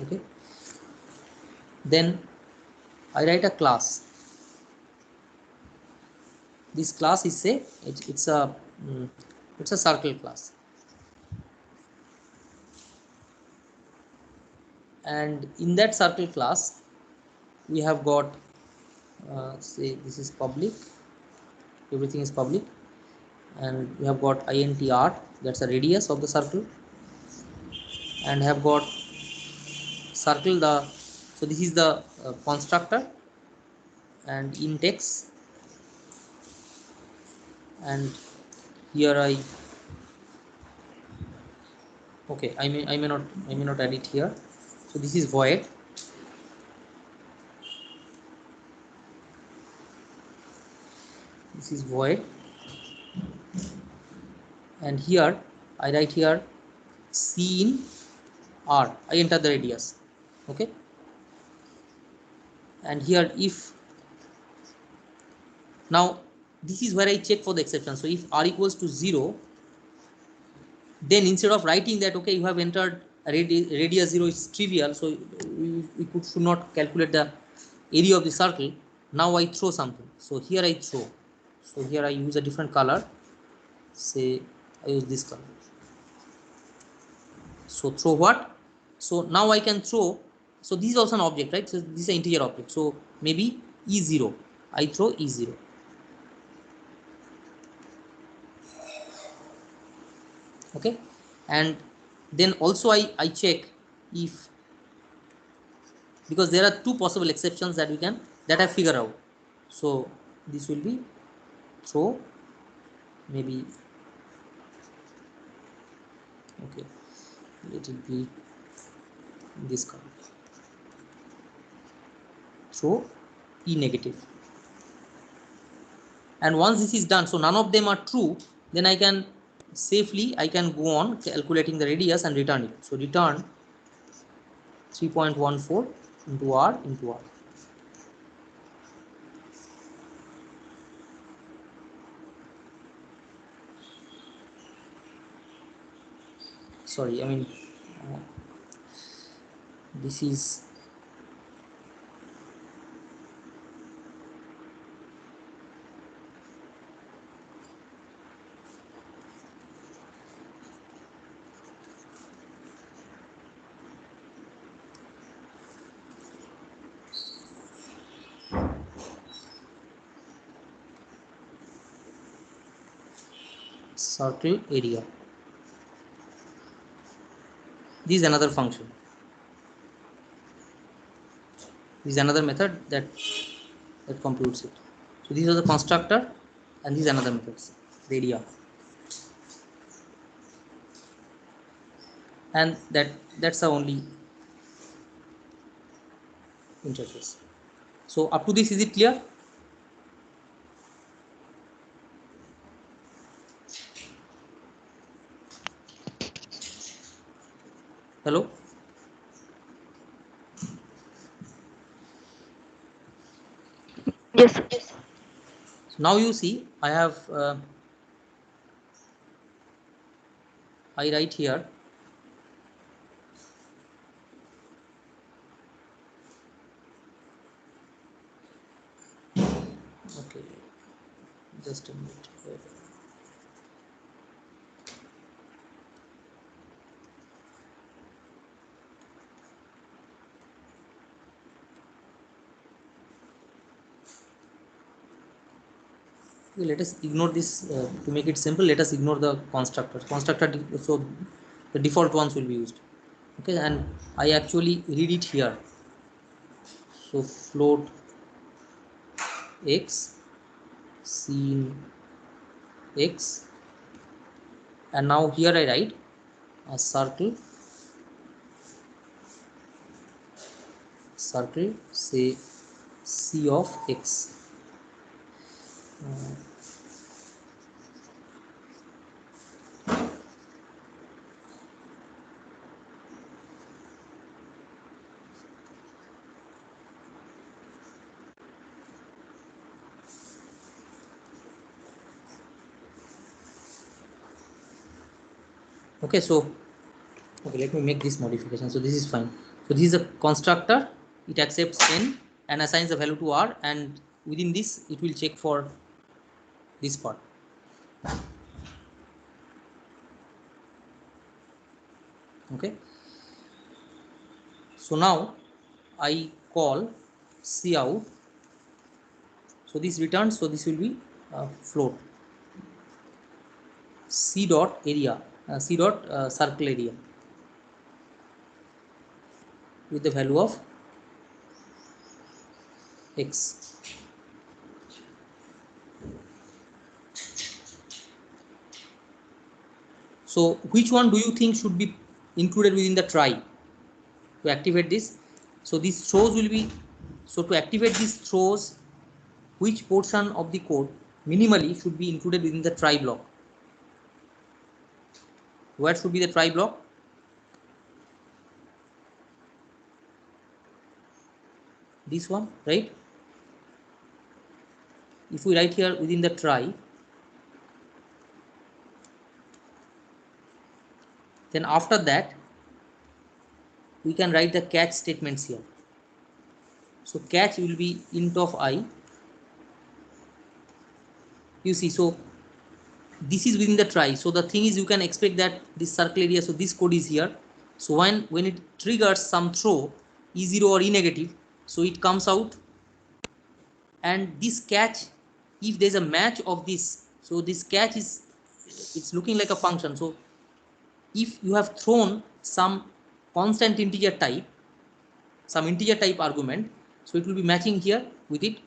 Okay, then I write a class. This class is say it's a it's a circle class, and in that circle class we have got say this is public, everything is public, and we have got intr, that's a radius of the circle, and have got circle the, so this is the constructor, and index, and here okay, I may not add it here. So this is void, this is void, and here I write here c in r, I enter the radius. Okay, and here if, now this is where I check for the exception. So if r equals to 0, then instead of writing that okay you have entered radius 0 is trivial, so we should not calculate the area of the circle. Now I throw something, so here I throw, so here I use a different color, say I use this color. So throw what? So now I can throw, so this is also an object, right? So this is an integer object, so maybe e0, I throw e0. Okay, and then also I check if, because there are two possible exceptions that we can, that I figure out. So this will be throw, maybe, okay, let it be this color, throw e negative. And once this is done, so none of them are true, then I can safely, I can go on calculating the radius and return it. So return 3.14 into r into r. Sorry, I mean this is circle area. This is another function. This is another method that computes it. So these are the constructor, and these are another methods, the area, and that's the only interface. So up to this, is it clear? Hello? Yes, sir. So now you see I have I write here okay, just a minute. Okay, let us ignore this to make it simple. Let us ignore the constructor. So the default ones will be used. Okay, and I actually read it here. So float x scene x, and now here I write a circle circle, say C of X. Okay, so okay, let me make this modification. So this is fine. So this is a constructor. It accepts n and assigns a value to r, and within this it will check for this part. Okay. So now I call cout. So this returns. So this will be float. C dot area, C dot circle area with the value of X. So which one do you think should be included within the try to activate this? So these throws will be, so to activate these throws, which portion of the code minimally should be included within the try block? Where should be the try block? This one, right? If we write here within the try, then after that we can write the catch statements here. So catch will be int of I. You see, so this is within the try. So the thing is, you can expect that this circle area, so this code is here. So when it triggers some throw, E0 or E negative, so it comes out, and this catch, if there's a match of this, so this catch is, it's looking like a function. So if you have thrown some constant integer type, some integer type argument, so it will be matching here with it,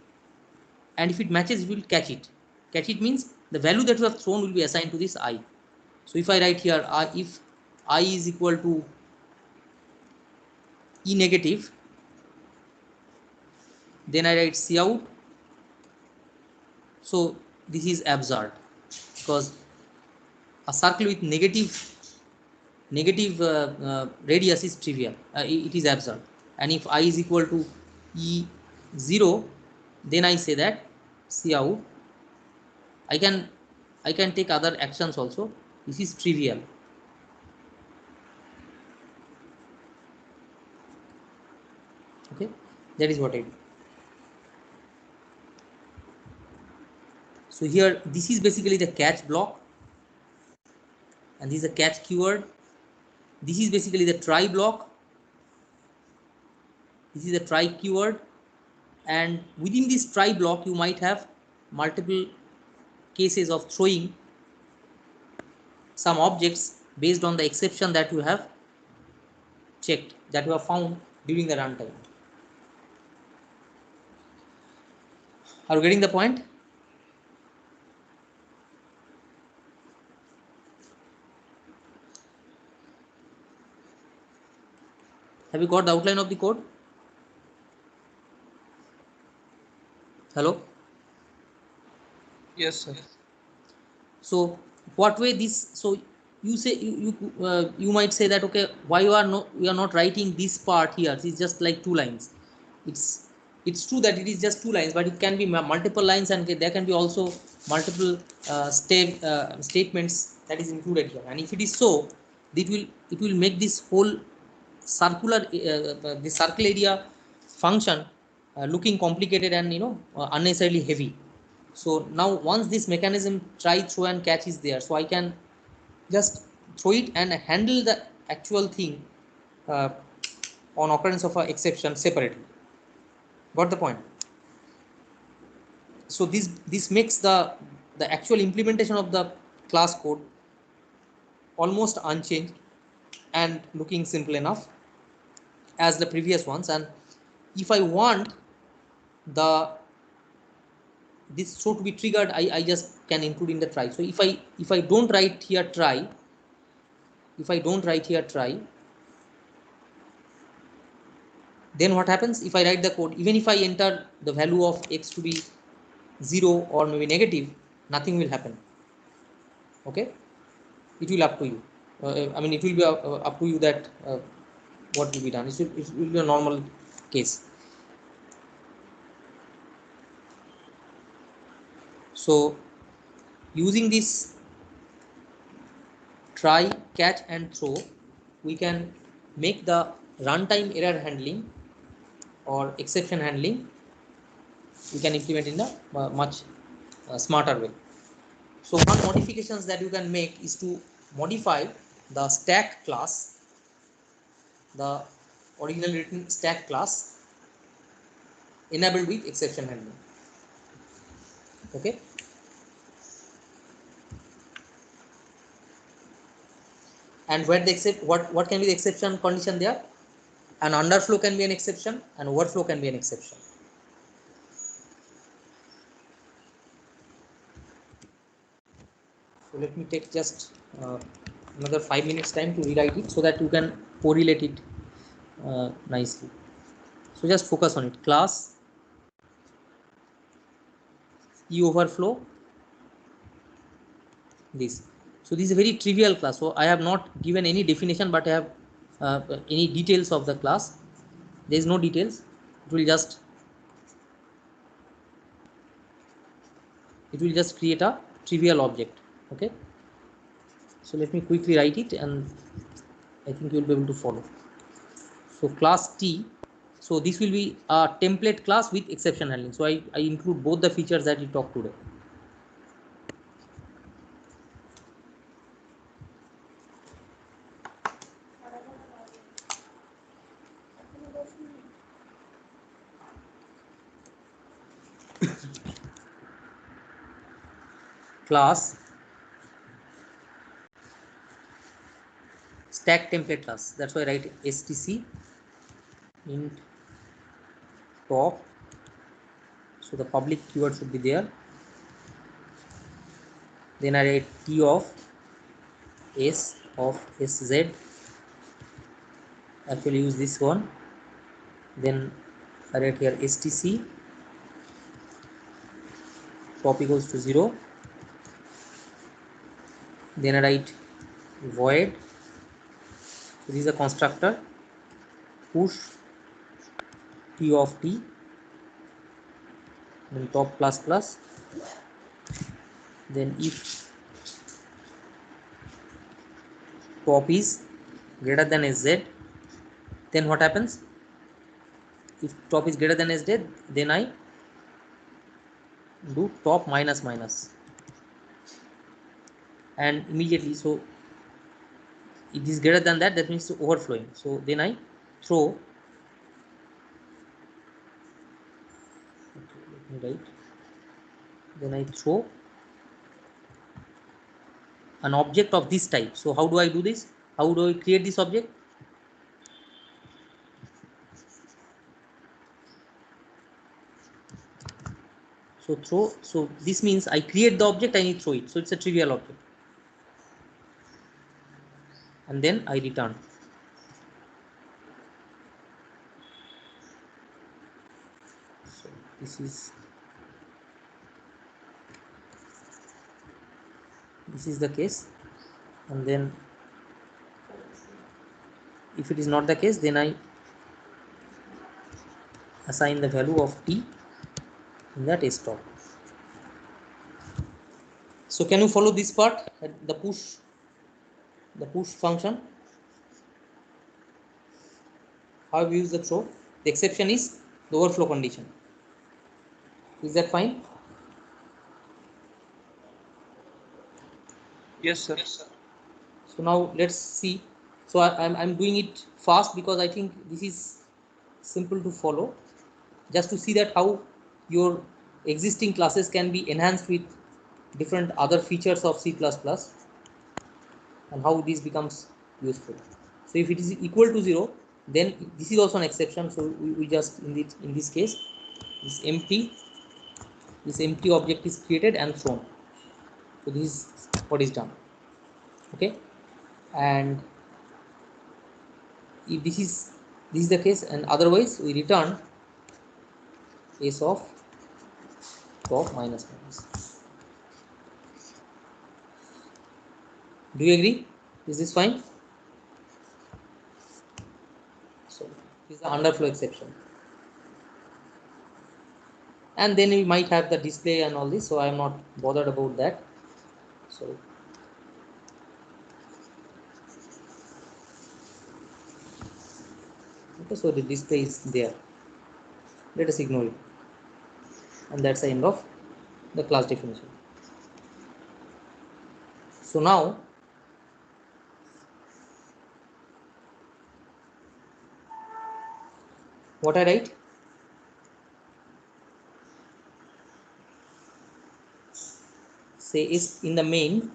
and if it matches, it will catch it. Catch it means the value that you have thrown will be assigned to this I. So if I write here, if I is equal to E negative, then I write cout. So this is absurd, because a circle with negative radius is trivial. It is absurd. And if I is equal to E0, then I say that cout. I can take other actions also. This is trivial. Okay, that is what I do. So here, this is basically the catch block, and this is a catch keyword. This is basically the try block. This is the try keyword, and within this try block, you might have multiple cases of throwing some objects based on the exception that you have checked, that you have found during the runtime. Are you getting the point? Have you got the outline of the code? Hello? Yes, sir. So what way this, so you say, you might say that, okay, why you are not writing this part here? It's just like 2 lines. It's true that it is just 2 lines, but it can be multiple lines, and there can be also multiple statements that is included here. And if it is so, it will make this whole circular the circle area function looking complicated and unnecessarily heavy. So now once this mechanism try, throw and catch is there, so I can just throw it and handle the actual thing uh, on occurrence of an exception separately. Got the point? So this makes the actual implementation of the class code almost unchanged and looking simple enough as the previous ones. And if I want the this throw to be triggered, I just can include in the try. So if I don't write here try, Then what happens if I write the code? Even if I enter the value of x to be 0 or maybe negative, nothing will happen. Okay, it will up to you. I mean, it will be up to you that what will be done. It will be a normal case. So using this try, catch and throw, we can make the runtime error handling or exception handling, we can implement in a much smarter way. So one modifications that you can make is to modify the stack class, the original written stack class enabled with exception handling. Okay, and where the what can be the exception condition there? An underflow can be an exception, and overflow can be an exception. So let me take just another 5 minutes time to rewrite it so that you can correlate it nicely. So just focus on it. Class e overflow this. So this is a very trivial class. So I have not given any definition, but I have any details of the class. There is no details. It will just create a trivial object. Okay. So let me quickly write it, and I think you will be able to follow. So class T. So this will be a template class with exception handling. So I include both the features that we talked today. Class stack template class. That's why I write stc int top. So the public keyword should be there. Then I write t of s of sz. Actually use this one. Then I write here stc top equals to 0. Then I write void. So this is a constructor. Push t of t. Then top plus plus. Then if top is greater than sz, then what happens? If top is greater than sz, then I do top minus minus, and immediately, so it is greater than that, that means overflowing. So then I throw, okay, let me write, then I throw an object of this type. So how do I do this? How do I create this object? So throw, so this means I create the object and I throw it. So it's a trivial object, and then I return. So this is the case, and then if it is not the case, then I assign the value of t in that stop. So can you follow this part, the push function? How we use the throw? The exception is the overflow condition. Is that fine? Yes, sir. So now let's see. So I'm doing it fast because I think this is simple to follow, just to see that how your existing classes can be enhanced with different other features of C++ and how this becomes useful. So if it is equal to 0, then this is also an exception. So we just in this case, this empty object is created and thrown. So this is what is done. Okay, and if this is This is the case, and otherwise we return s of top minus minus. Do you agree? Is this fine? So this is the underflow exception. And then we might have the display and all this, so I am not bothered about that. So okay, so the display is there. Let us ignore it, and that's the end of the class definition. So now what I write? Say is in the main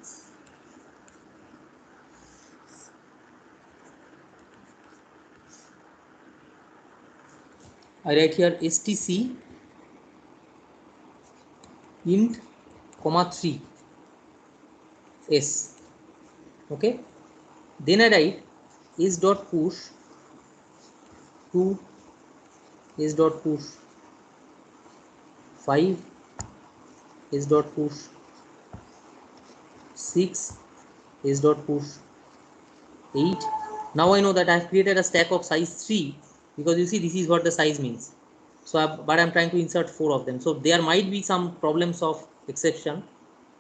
I write here stc int comma 3 s. Okay, then I write is dot push to is dot push 5 is dot push 6 is dot push 8. Now I know that I have created a stack of size 3 because you see this is what the size means. So but I'm trying to insert 4 of them, so there might be some problems of exception.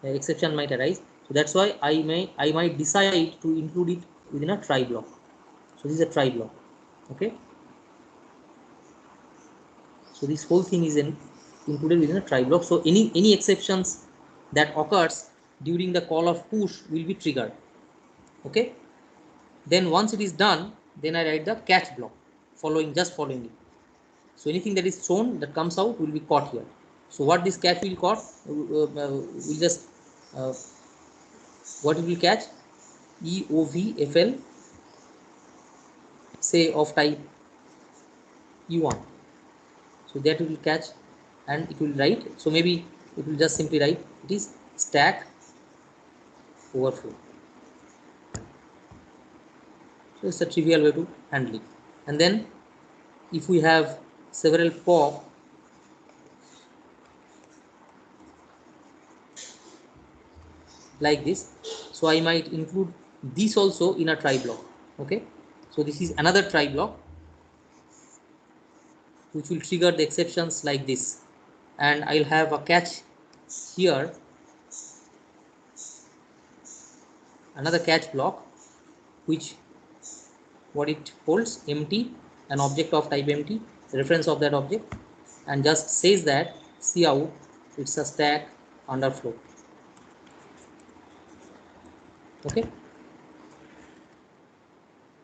Exception might arise, so that's why I might decide to include it within a try block. So this is a try block. Okay, so this whole thing is included within a try block. So any exceptions that occurs during the call of push will be triggered. Okay, then once it is done, then I write the catch block following it. So anything that is thrown that comes out will be caught here. So what this catch will caught will just what it will catch? EOVFL, say of type E1. So that it will catch and it will write. So maybe it will just simply write it is stack overflow. So it's a trivial way to handle it. And then if we have several pop like this, so I might include this also in a try block. Okay, so this is another try block which will trigger the exceptions like this, and I'll have a catch here, another catch block which what it holds empty, an object of type empty, reference of that object, and just says that see out it's a stack underflow. Okay,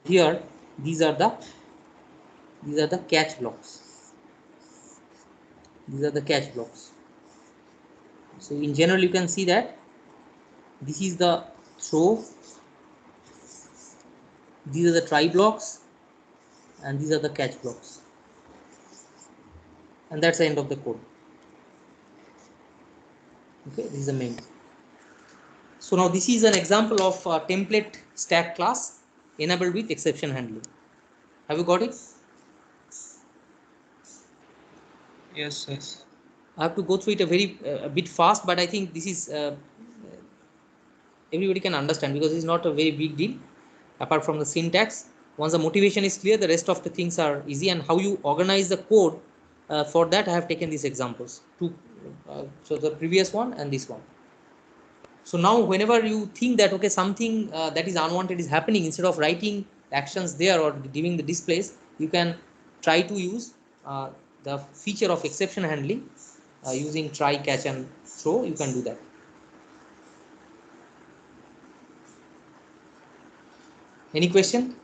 here these are the catch blocks. These are the catch blocks. So in general you can see that this is the throw, these are the try blocks, and these are the catch blocks, and that's the end of the code. Okay, this is the main. So now this is an example of a template stack class enabled with exception handling. Have you got it? Yes, yes. I have to go through it a bit fast, but I think this is everybody can understand because it's not a very big deal apart from the syntax. Once the motivation is clear, the rest of the things are easy, and how you organize the code, for that I have taken these examples, two, so the previous one and this one. So now whenever you think that okay, something that is unwanted is happening, instead of writing actions there or giving the displays, you can try to use the feature of exception handling using try, catch and throw. You can do that. Any question?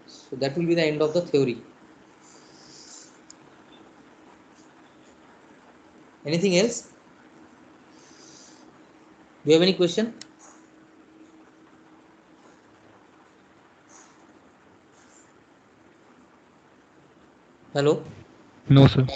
So that will be the end of the theory. Anything else? Do you have any question? Hello? No, sir.